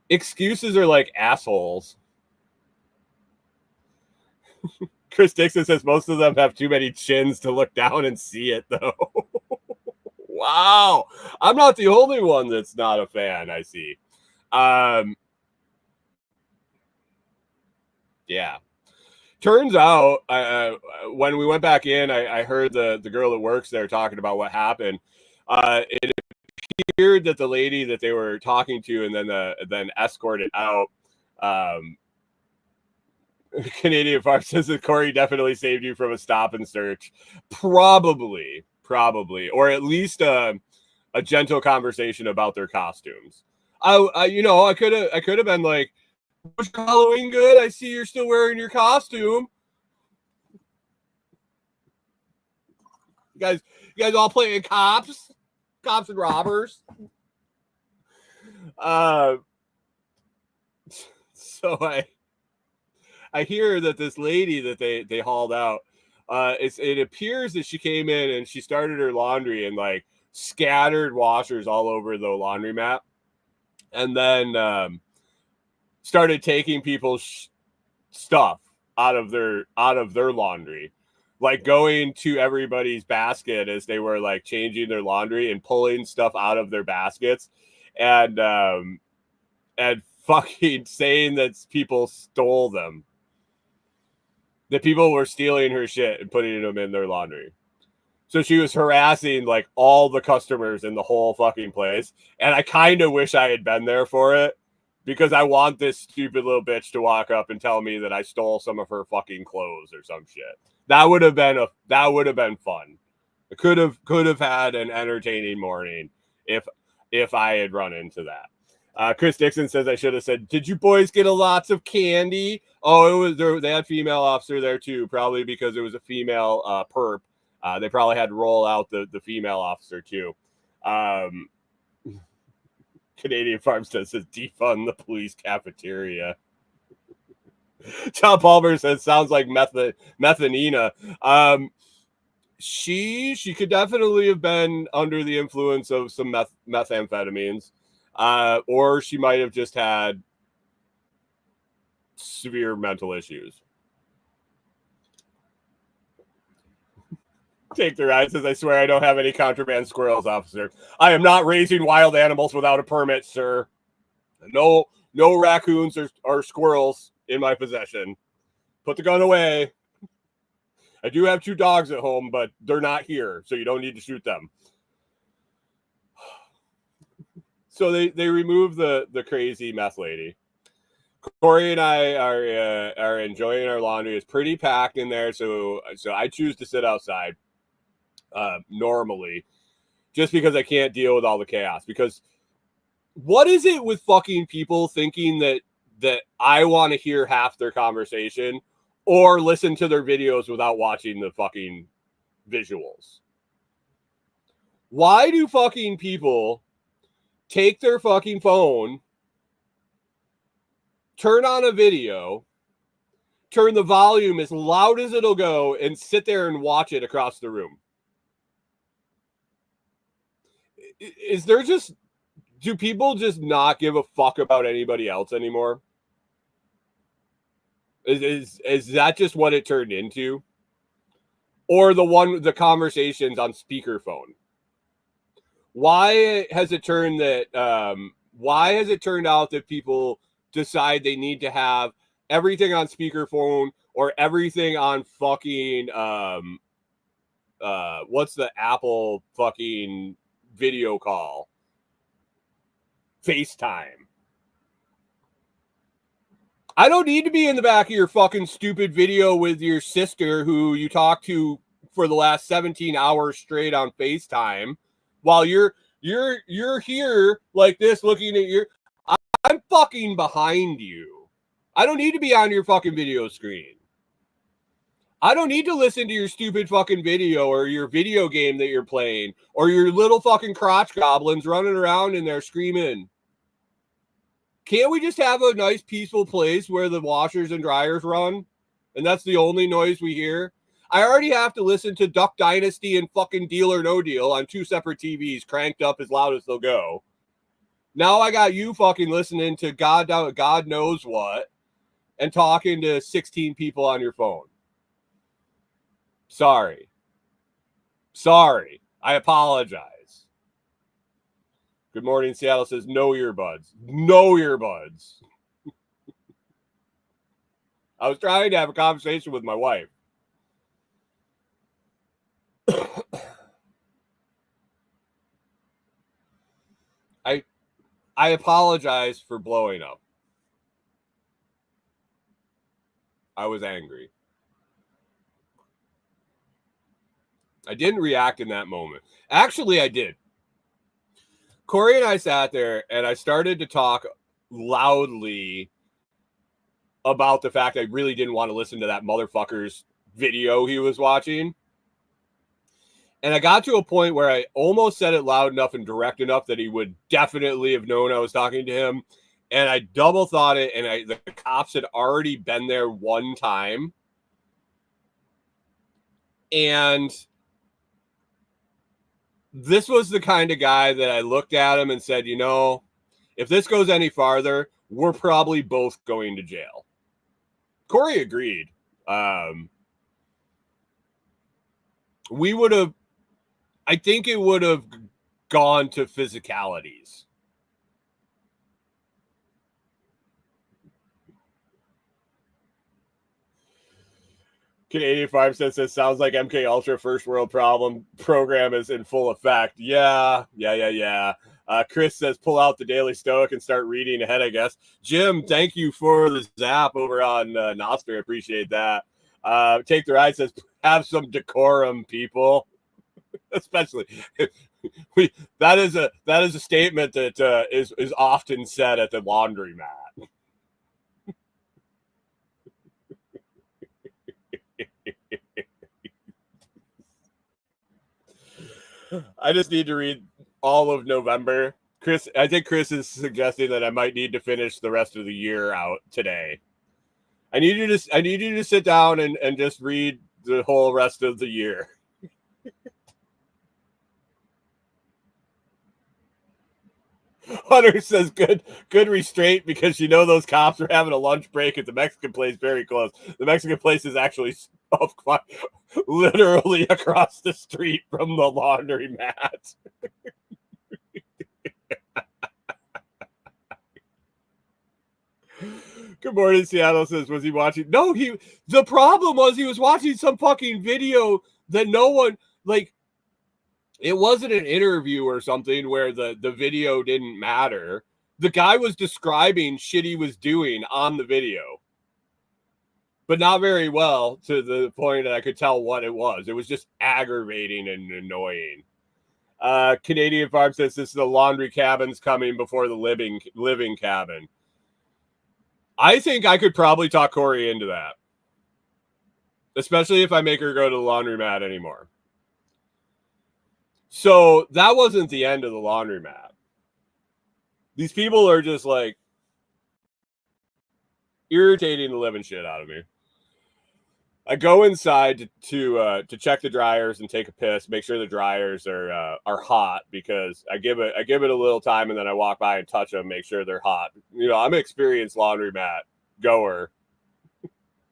Excuses are like assholes. Chris Dixon says most of them have too many chins to look down and see it, though. Wow. I'm not the only one that's not a fan, I see. Yeah. Turns out, when we went back in, I heard the girl that works there talking about what happened. It appeared that the lady that they were talking to and then escorted out. Canadian Farm says that Corey definitely saved you from a stop and search. Probably, or at least a gentle conversation about their costumes. I could have been like, "Was your Halloween good? I see you're still wearing your costume. You guys all playing cops and robbers." So I hear that this lady that they hauled out, it appears that she came in and she started her laundry and like scattered washers all over the laundromat, and then started taking people's stuff out of their laundry, like going to everybody's basket as they were like changing their laundry and pulling stuff out of their baskets, and fucking saying that people stole them. That people were stealing her shit and putting them in their laundry. So she was harassing like all the customers in the whole fucking place. And I kind of wish I had been there for it, because I want this stupid little bitch to walk up and tell me that I stole some of her fucking clothes or some shit. That would have been fun. I could have had an entertaining morning if I had run into that. Chris Dixon says I should have said, "Did you boys get a lots of candy?" Oh, it was there. They had female officer there too, probably because it was a female perp. They probably had to roll out the female officer too. Canadian Farmstead says defund the police cafeteria. Tom Palmer says sounds like methanina. She could definitely have been under the influence of some methamphetamines. Or she might have just had severe mental issues. Take their eyes says, I swear I don't have any contraband squirrels, officer. I am not raising wild animals without a permit, sir. No raccoons or squirrels in my possession. Put the gun away. I do have 2 dogs at home, but they're not here, so you don't need to shoot them. So they remove the crazy meth lady. Corey and I are enjoying our laundry. It's pretty packed in there, so I choose to sit outside normally, just because I can't deal with all the chaos. Because what is it with fucking people thinking that I want to hear half their conversation or listen to their videos without watching the fucking visuals? Why do fucking people take their fucking phone, turn on a video, turn the volume as loud as it'll go, and sit there and watch it across the room? Do people just not give a fuck about anybody else anymore? Is that just what it turned into? Or the conversations on speakerphone? Why has it turned out that people decide they need to have everything on speakerphone or everything on fucking what's the Apple fucking video call? FaceTime. I don't need to be in the back of your fucking stupid video with your sister who you talked to for the last 17 hours straight on FaceTime while you're here like this looking at your... I'm fucking behind you. I don't need to be on your fucking video screen. I don't need to listen to your stupid fucking video or your video game that you're playing or your little fucking crotch goblins running around in there screaming. Can't we just have a nice peaceful place where the washers and dryers run? And that's the only noise we hear? I already have to listen to Duck Dynasty and fucking Deal or No Deal on 2 separate TVs cranked up as loud as they'll go. Now I got you fucking listening to God knows what and talking to 16 people on your phone. Sorry. I apologize. Good morning, Seattle says no earbuds. No earbuds. I was trying to have a conversation with my wife. I apologize for blowing up. I was angry. I didn't react in that moment. Actually, I did. Corey and I sat there and I started to talk loudly about the fact I really didn't want to listen to that motherfucker's video he was watching. And I got to a point where I almost said it loud enough and direct enough that he would definitely have known I was talking to him. And I double thought it, and the cops had already been there one time. And this was the kind of guy that I looked at him and said, you know, if this goes any farther, we're probably both going to jail. Corey agreed. We would have, I think it would have gone to physicalities. Canadian Farm says sounds like MK Ultra first world program is in full effect. Yeah. Chris says pull out the Daily Stoic and start reading ahead, I guess. Jim, thank you for the zap over on Nostr. Appreciate that. Take the Ride says have some decorum, people. Especially that is a statement that is often said at the laundromat. I just need to read all of November. I think Chris is suggesting that I might need to finish the rest of the year out today. I need you to sit down and just read the whole rest of the year. Hunter says good restraint because you know those cops are having a lunch break at the Mexican place very close. The Mexican place is actually literally across the street from the laundromat. Good morning, Seattle says, was he watching? No, the problem was he was watching some fucking video that no one, like, it wasn't an interview or something where the video didn't matter. The guy was describing shit he was doing on the video, but not very well to the point that I could tell what it was. It was just aggravating and annoying. Canadian Farm says this is the laundry cabin's coming before the living cabin. I think I could probably talk Corey into that, especially if I make her go to the laundromat anymore. So that wasn't the end of the laundromat. These people are just like irritating the living shit out of me. I go inside to check the dryers and take a piss, make sure the dryers are hot because I give it a little time and then I walk by and touch them, make sure they're hot. You know, I'm an experienced laundromat goer.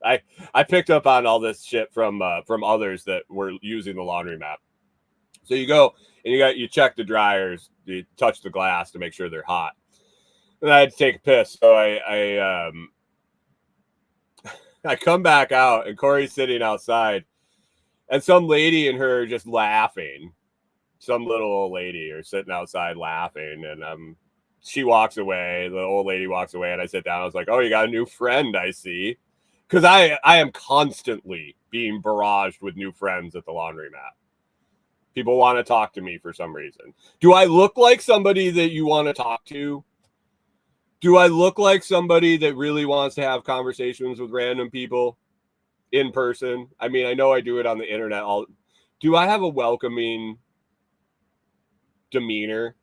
I picked up on all this shit from others that were using the laundromat. So you go and you check the dryers, you touch the glass to make sure they're hot. And I had to take a piss, so I come back out and Corey's sitting outside and some lady and her are just laughing. Some little old lady are sitting outside laughing and she walks away. The old lady walks away and I sit down. I was like, oh, you got a new friend, I see. Because I am constantly being barraged with new friends at the laundromat. People want to talk to me for some reason. Do I look like somebody that you want to talk to? Do I look like somebody that really wants to have conversations with random people in person? I mean, I know I do it on the internet. Do I have a welcoming demeanor?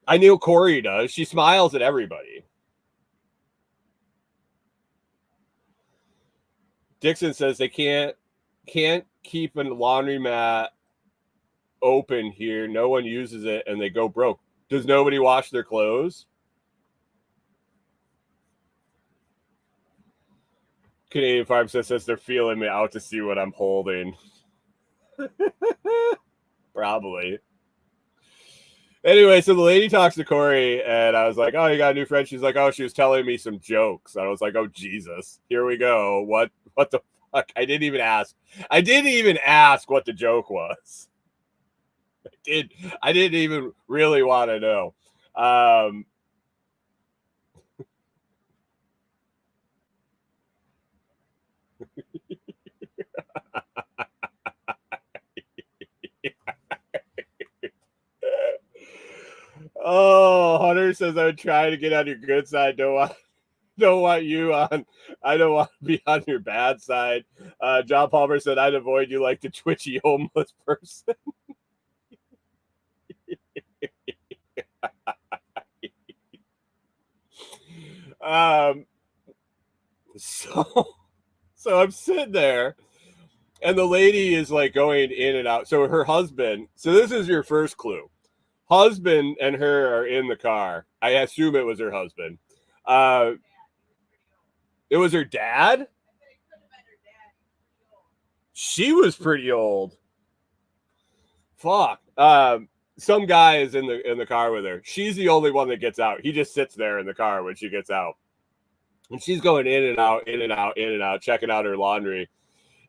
I know Corey does. She smiles at everybody. Dixon says they can't keep a laundromat open here. No one uses it and they go broke. Does nobody wash their clothes? Canadian Farm says they're feeling me out to see what I'm holding. Probably. Anyway, so the lady talks to Corey, and I was like, "Oh, you got a new friend?" She's like, "Oh, she was telling me some jokes." I was like, "Oh, Jesus, here we go. What the fuck?" I didn't even ask what the joke was. I didn't even really want to know. Oh, Hunter says I would try to get on your good side. Don't want you on. I don't want to be on your bad side. John Palmer said I'd avoid you like the twitchy homeless person. So I'm sitting there, and the lady is like going in and out. So her husband. So this is your first clue. Husband and her are in the car. I assume it was her husband. It was her dad. She was pretty old. Fuck. Some guy is in the car with her. She's the only one that gets out. He just sits there in the car when she gets out. And she's going in and out, in and out, in and out, checking out her laundry.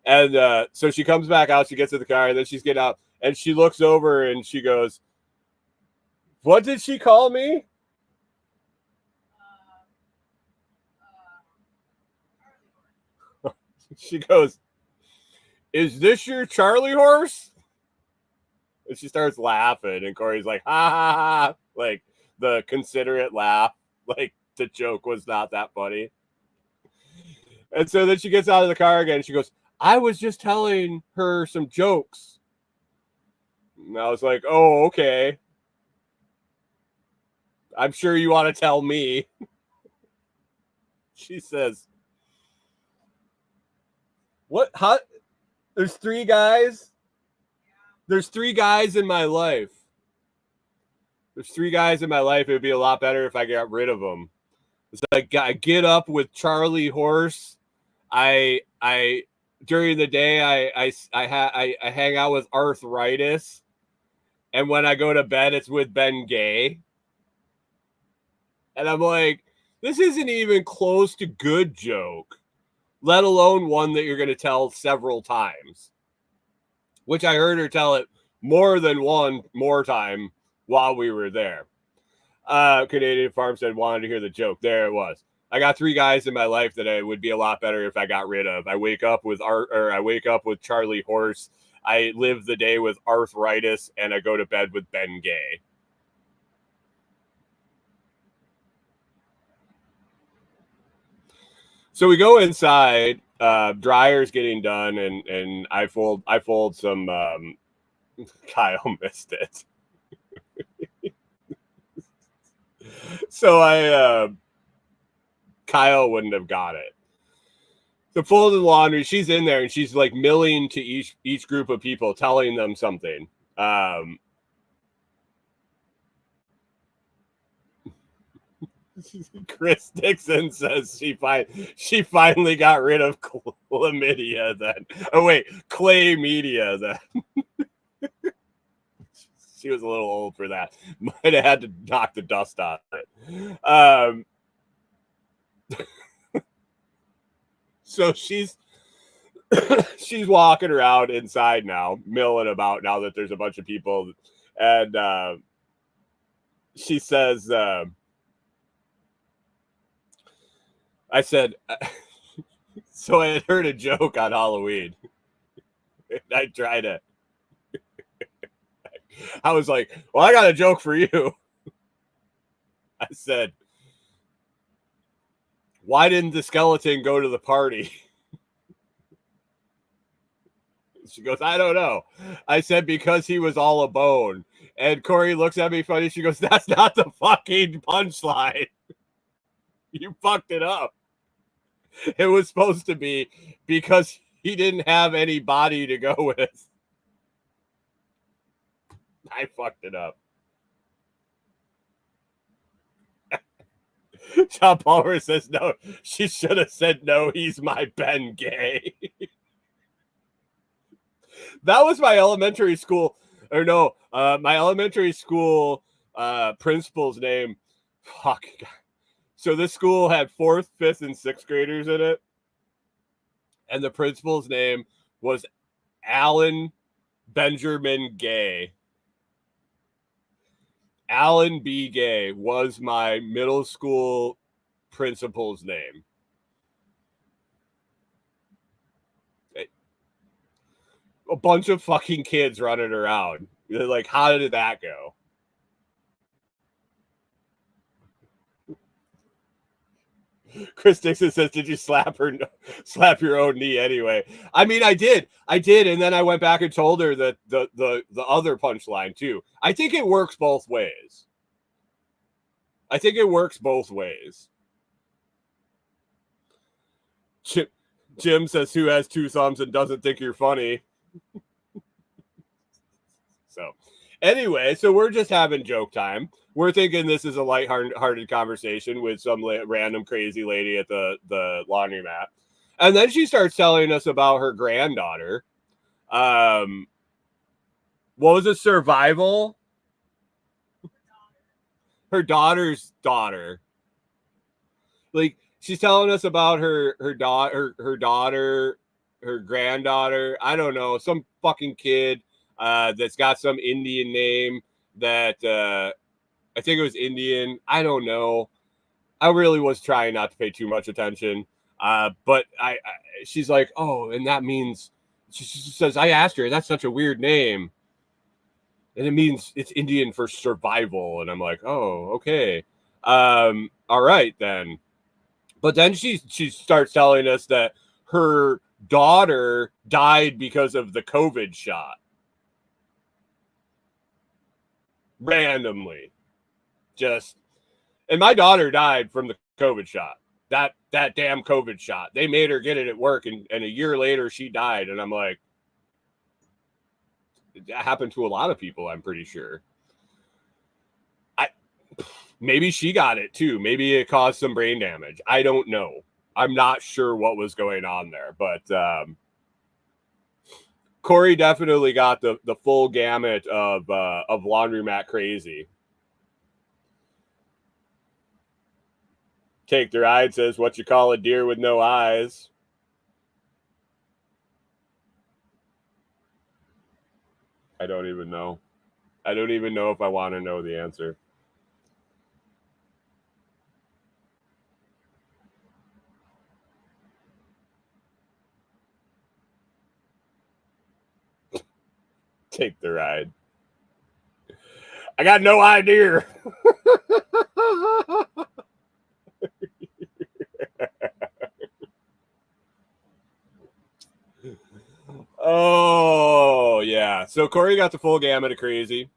And so she comes back out, she gets in the car, and then she's getting out, and she looks over and she goes, "What did she call me?" She goes, "Is this your Charlie horse?" And she starts laughing, and Corey's like, "Ha ha ha," like the considerate laugh, like the joke was not that funny. And so then she gets out of the car again, and she goes, "I was just telling her some jokes." And I was like, "Oh, okay. I'm sure you want to tell me." She says, "What? How? There's three guys? There's three guys in my life. There's three guys in my life. It would be a lot better if I got rid of them. It's like I get up with Charlie Horse. I during the day I hang out with Arthritis, and when I go to bed it's with Ben Gay." And I'm like, this isn't even close to good joke, let alone one that you're going to tell several times. Which I heard her tell it more than one more time while we were there. Canadian Farm said wanted to hear the joke. There it was. I got three guys in my life that it would be a lot better if I got rid of. I wake up with Charlie Horse. I live the day with Arthritis, and I go to bed with Ben Gay. So we go inside. Dryer's getting done, and I fold some. Kyle missed it. So Kyle wouldn't have got it. The folded laundry, she's in there and she's like milling to each group of people, telling them something. Chris Dixon says she finally got rid of chlamydia then. Oh wait, chlamydia then. She was a little old for that. Might have had to knock the dust off it. So she's walking around inside now, milling about now that there's a bunch of people, and she says, I said, so I had heard a joke on Halloween. I tried it. I was like, well, I got a joke for you. I said, why didn't the skeleton go to the party? She goes, I don't know. I said, because he was all a bone. And Corey looks at me funny. She goes, that's not the fucking punchline. You fucked it up. It was supposed to be because he didn't have any body to go with. I fucked it up. John Palmer says no. She should have said no. He's my Ben Gay. That was my elementary school, or no, my elementary school principal's name. Fuck. So this school had 4th, 5th, and 6th graders in it, and the principal's name was Alan Benjamin Gay. Alan B. Gay was my middle school principal's name. A bunch of fucking kids running around. Like, how did that go? Chris Dixon says, "Did you slap your own knee anyway?" I mean, I did, and then I went back and told her that the other punchline too. I think it works both ways. Jim says, "Who has 2 thumbs and doesn't think you're funny?" So, anyway, so we're just having joke time. We're thinking this is a lighthearted conversation with some random crazy lady at the laundromat. And then she starts telling us about her granddaughter. What was it? Survival? Her daughter's daughter. Like, she's telling us about her daughter, her granddaughter. I don't know, some fucking kid that's got some Indian name that I think it was Indian. I don't know. I really was trying not to pay too much attention. But she's like, oh, and that means, she says, I asked her, that's such a weird name. And it means it's Indian for survival. And I'm like, oh, okay. All right, then. But then she starts telling us that her daughter died because of the COVID shot. Randomly. And my daughter died from the COVID shot. That damn COVID shot. They made her get it at work, and a year later she died. And I'm like, that happened to a lot of people, I'm pretty sure. Maybe she got it too. Maybe it caused some brain damage. I don't know. I'm not sure what was going on there, but Corey definitely got the full gamut of laundromat crazy. Take the Ride says, what you call a deer with no eyes? I don't even know. I don't even know if I want to know the answer. Take the Ride. I got no idea. Oh, yeah. So Corey got the full gamut of crazy.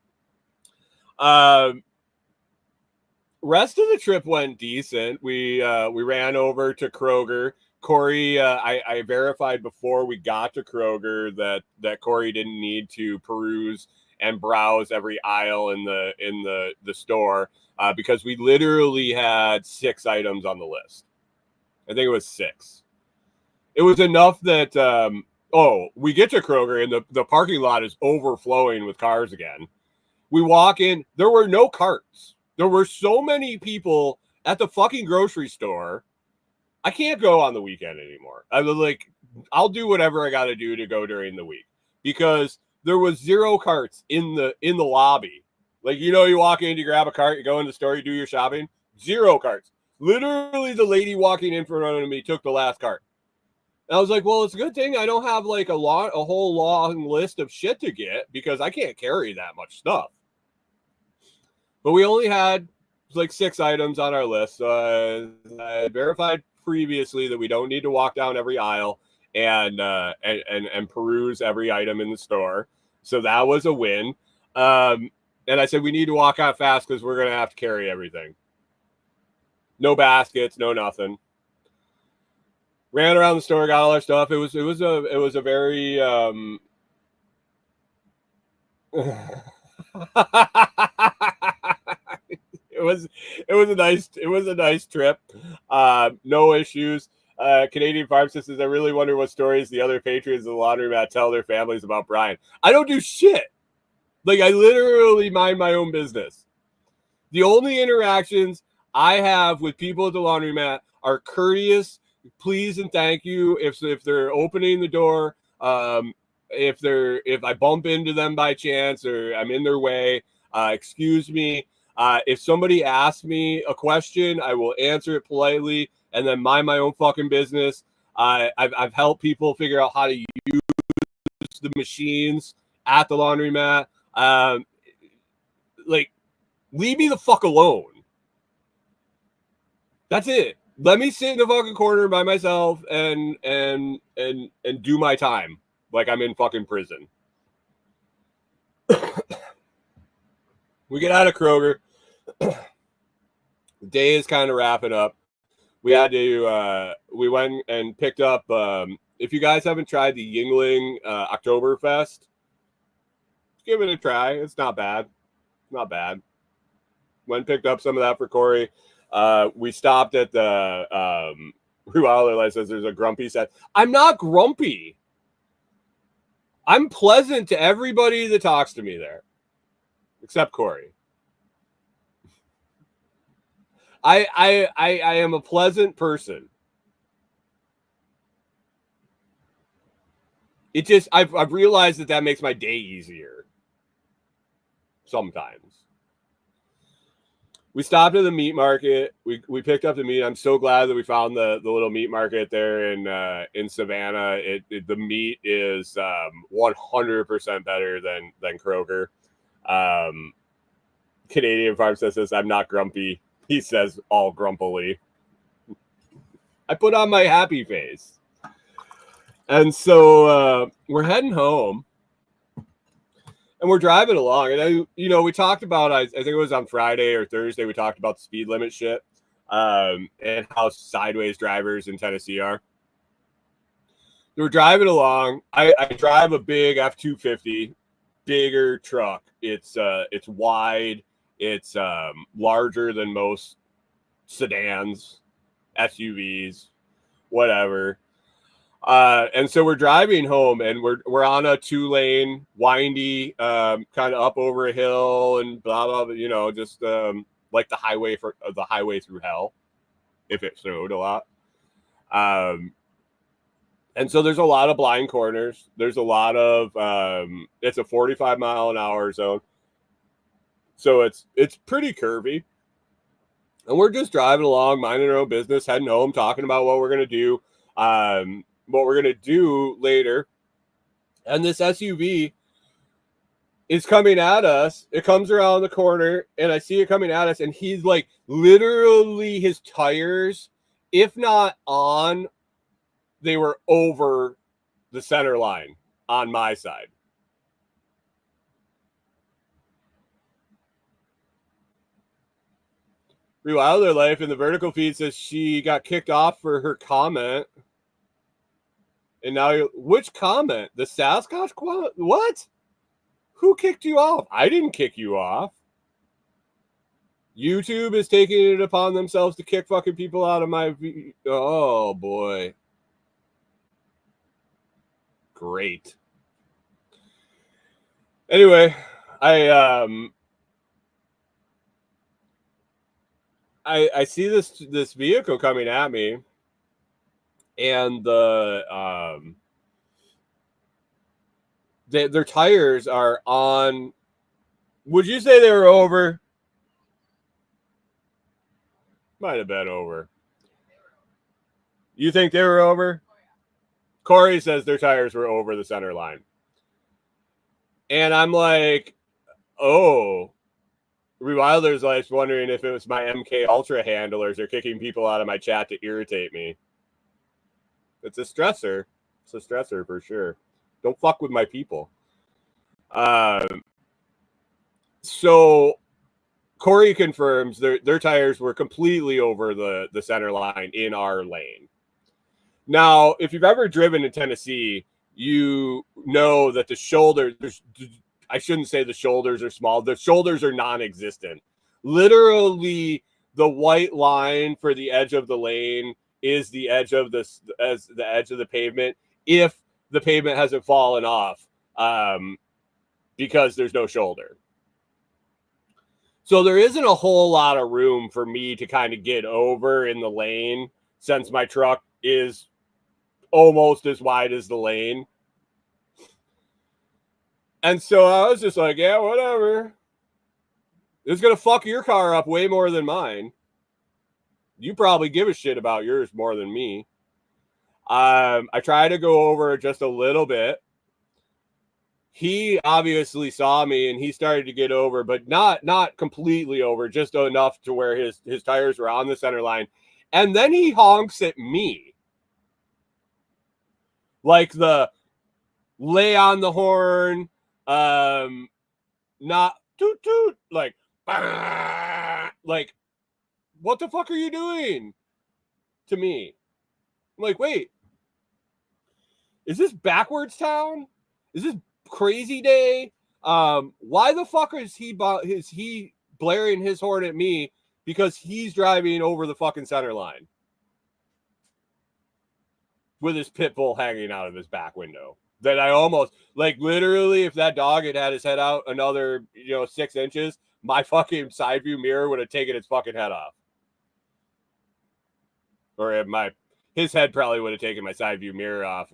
Rest of the trip went decent. We ran over to Kroger. Corey, I verified before we got to Kroger that Corey didn't need to peruse and browse every aisle in the store because we literally had 6 items on the list. I think it was 6. It was enough that we get to Kroger and the parking lot is overflowing with cars again. We walk in, there were no carts. There were so many people at the fucking grocery store. I can't go on the weekend anymore. I was like, I'll do whatever I got to do to go during the week because there was 0 carts in the lobby. Like, you walk in, you grab a cart, you go in the store, you do your shopping. 0 carts. Literally, the lady walking in front of me took the last cart. And I was like, well, it's a good thing I don't have like a whole long list of shit to get because I can't carry that much stuff. But we only had like 6 items on our list. So I verified previously that we don't need to walk down every aisle and peruse every item in the store. So that was a win. And I said, we need to walk out fast because we're going to have to carry everything. No baskets, no nothing. ran around the store, got all our stuff. It was a very it was a nice trip. No issues. Canadian Farm Systems. I really wonder what stories the other patrons of the laundromat tell their families about Brian. I don't do shit. Like, I literally mind my own business. The only interactions I have with people at the laundromat are courteous, please and thank you. If they're opening the door, if I bump into them by chance or I'm in their way, excuse me. If somebody asks me a question, I will answer it politely and then mind my own fucking business. I've helped people figure out how to use the machines at the laundromat. Like, leave me the fuck alone. That's it. Let me sit in the fucking corner by myself and do my time like I'm in fucking prison. We get out of Kroger. The day is kind of wrapping up. We had to we went and picked up if you guys haven't tried the Yingling Oktoberfest, give it a try. It's not bad. Not bad. Went and picked up some of that for Corey. We stopped at the Rualer says there's a grumpy set. I'm not grumpy. I'm pleasant to everybody that talks to me there, except Corey. I am a pleasant person. It just I've realized that makes my day easier. Sometimes. We stopped at the meat market. We picked up the meat. I'm so glad that we found the little meat market there in Savannah. The meat is 100% better than Kroger. Canadian Farm says I'm not grumpy. He says all grumpily. I put on my happy face. And so we're heading home. And we're driving along, and we talked about, I think it was on Friday or Thursday, we talked about the speed limit shit, and how sideways drivers in Tennessee are. So we're driving along. I drive a big F-250, bigger truck. It's wide. It's larger than most sedans, SUVs, whatever. And so we're driving home, and we're on a 2-lane, windy, kind of up over a hill and blah blah. Just like the highway through hell, if it snowed a lot. And so there's a lot of blind corners. There's a lot of it's a 45-mile-an-hour zone, so it's pretty curvy. And we're just driving along, minding our own business, heading home, talking about what we're gonna do. What we're going to do later. And this SUV is coming at us. It comes around the corner, and I see it coming at us, and he's like, literally his tires, if not on, they were over the center line on my side. Rewilder Life in the vertical feed says she got kicked off for her comment. And now, which comment? The Sasquatch comment? What? Who kicked you off? I didn't kick you off. YouTube is taking it upon themselves to kick fucking people out of my... Oh, boy. Great. Anyway, I see this vehicle coming at me. And their tires are on. Would you say they were over? Might have been over. You think they were over? Corey says their tires were over the center line. And I'm like, oh. Rewilder's Life's wondering if it was my MK Ultra handlers are kicking people out of my chat to irritate me. It's a stressor. It's a stressor for sure. Don't fuck with my people. So Corey confirms their tires were completely over the center line in our lane. Now, if you've ever driven in Tennessee, you know that the shoulders, I shouldn't say the shoulders are small. The shoulders are non-existent. Literally, the white line for the edge of the lane is the edge of the edge of the pavement if the pavement hasn't fallen off, because there's no shoulder. So there isn't a whole lot of room for me to kind of get over in the lane since my truck is almost as wide as the lane. And so I was just like, yeah, whatever. It's going to fuck your car up way more than mine. You probably give a shit about yours more than me. I tried to go over just a little bit. He obviously saw me and he started to get over, but not completely over, just enough to where his tires were on the center line. And then he honks at me. Like the lay on the horn, not toot toot, like, what the fuck are you doing to me? I'm like, wait, is this backwards town? Is this crazy day? Why the fuck is he blaring his horn at me because he's driving over the fucking center line with his pit bull hanging out of his back window? That I almost, like, literally, if that dog had his head out another 6 inches, my fucking side view mirror would have taken its fucking head off. Or his head probably would have taken my side view mirror off.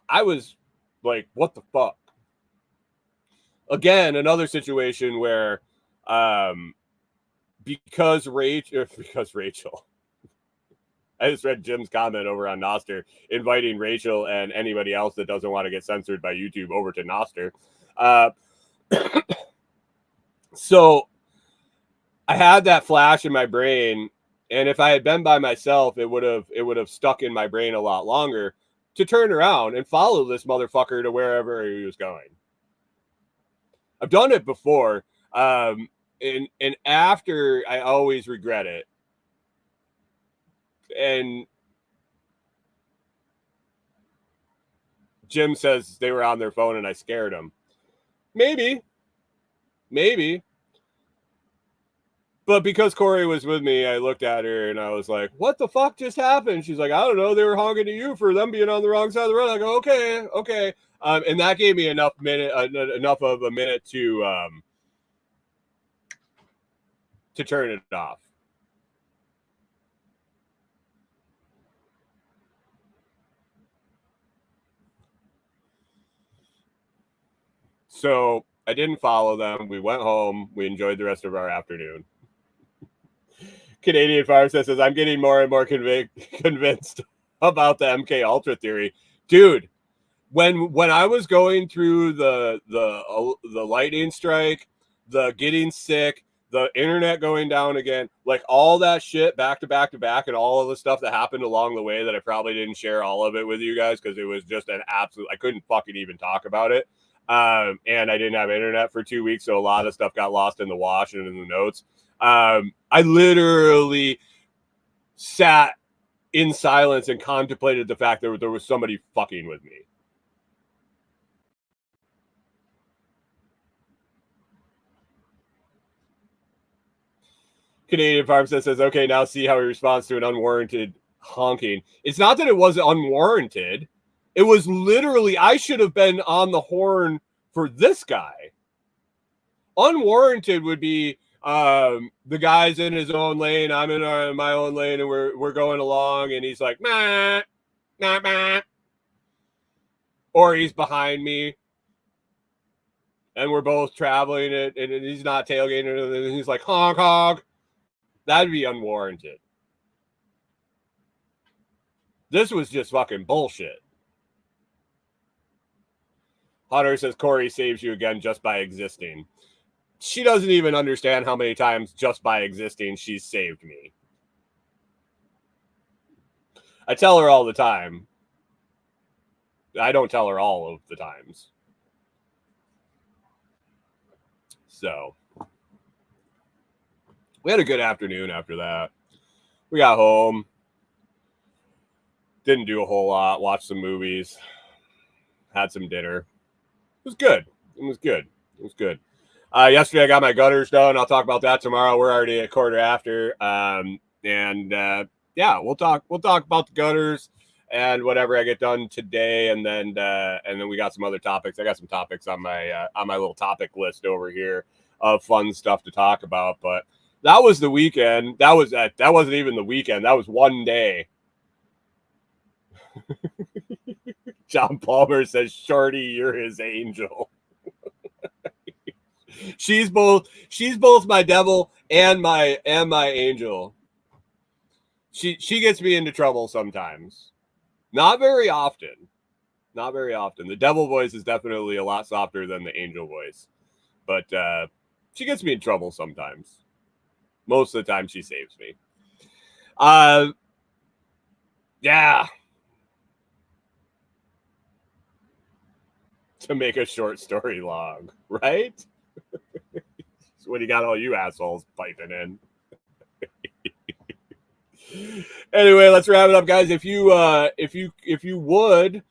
I was like, what the fuck? Again, another situation where because Rachel, I just read Jim's comment over on Noster, inviting Rachel and anybody else that doesn't want to get censored by YouTube over to Noster. So I had that flash in my brain, and if I had been by myself, it would have stuck in my brain a lot longer to turn around and follow this motherfucker to wherever he was going. I've done it before, and after I always regret it. And Jim says they were on their phone and I scared them. Maybe. But because Corey was with me, I looked at her and I was like, what the fuck just happened? She's like, I don't know. They were honking at you for them being on the wrong side of the road. I go, okay. And that gave me enough of a minute to turn it off. So I didn't follow them. We went home. We enjoyed the rest of our afternoon. Canadian Fire says, I'm getting more and more convinced about the MK Ultra theory. Dude, when I was going through the lightning strike, the getting sick, the internet going down again, like all that shit back to back to back, and all of the stuff that happened along the way that I probably didn't share all of it with you guys because it was just an absolute, I couldn't fucking even talk about it. And I didn't have internet for 2 weeks, so a lot of stuff got lost in the wash and in the notes. I literally sat in silence and contemplated the fact that there was somebody fucking with me. Canadian Farmstead says, okay, now see how he responds to an unwarranted honking. It's not that it wasn't unwarranted. It was literally, I should have been on the horn for this guy. Unwarranted would be the guy's in his own lane, I'm in my own lane, and we're going along, and he's like, nah, nah, nah. Or he's behind me, and we're both traveling it, and he's not tailgating, and he's like, honk, honk. That'd be unwarranted. This was just fucking bullshit. Hunter says, Corey saves you again just by existing. She doesn't even understand how many times just by existing she's saved me. I tell her all the time. I don't tell her all of the times. So we had a good afternoon after that. We got home. Didn't do a whole lot. Watched some movies. Had some dinner. It was good. Yesterday I got my gutters done. I'll talk about that tomorrow. We're already a quarter after. Yeah, we'll talk about the gutters and whatever I get done today, and then we got some other topics. I got some topics on my little topic list over here of fun stuff to talk about. But that was the weekend. That wasn't even the weekend. That was one day. John Palmer says, "Shorty, you're his angel." She's both my devil and my angel. She gets me into trouble sometimes. Not very often. The devil voice is definitely a lot softer than the angel voice. But she gets me in trouble sometimes. Most of the time she saves me. Yeah. To make a short story long, right? When you got all you assholes piping in. Anyway, let's wrap it up, guys. If you would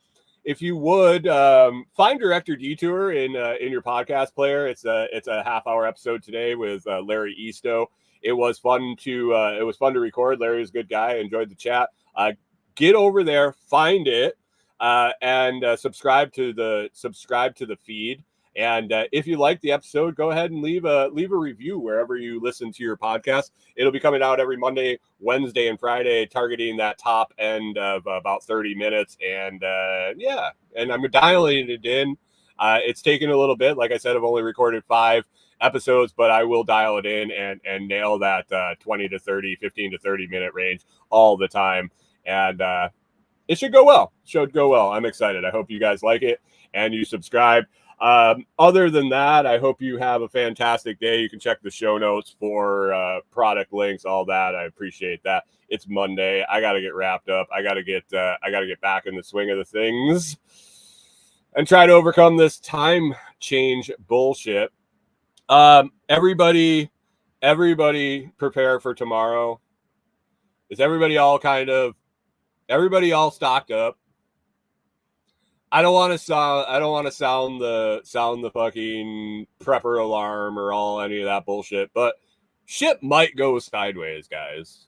find Director Detour in your podcast player. It's a half-hour episode today with Larry Easto. It was fun to record. Larry's a good guy. I enjoyed the chat. Get over there, find it, and subscribe to the feed. And if you like the episode, go ahead and leave a review wherever you listen to your podcast. It'll be coming out every Monday, Wednesday, and Friday, targeting that top end of about 30 minutes. And and I'm dialing it in. It's taken a little bit. Like I said, I've only recorded 5 episodes, but I will dial it in and nail that 20 to 30, 15 to 30 minute range all the time. And it should go well. I'm excited. I hope you guys like it and you subscribe. Other than that, I hope you have a fantastic day. You can check the show notes for product links, all that. I appreciate that. It's Monday. I got to get wrapped up. I got to get back in the swing of the things and try to overcome this time change bullshit. Everybody prepare for tomorrow. Is everybody all stocked up? I don't want to sound the fucking prepper alarm or any of that bullshit, but shit might go sideways, guys.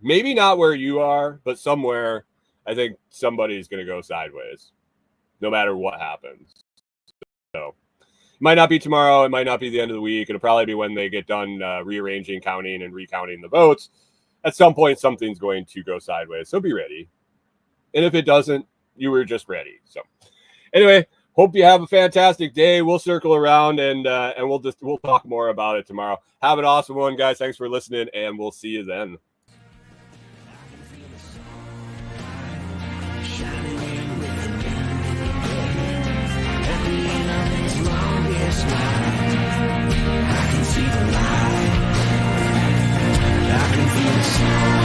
Maybe not where you are, but somewhere I think somebody's going to go sideways no matter what happens. So it might not be tomorrow. It might not be the end of the week. It'll probably be when they get done rearranging, counting, and recounting the votes. At some point, something's going to go sideways. So be ready. And if it doesn't, you were just ready. So anyway, hope you have a fantastic day. We'll circle around and we'll talk more about it tomorrow. Have an awesome one, guys. Thanks for listening, and we'll see you then. I can see the light. I can feel the sun.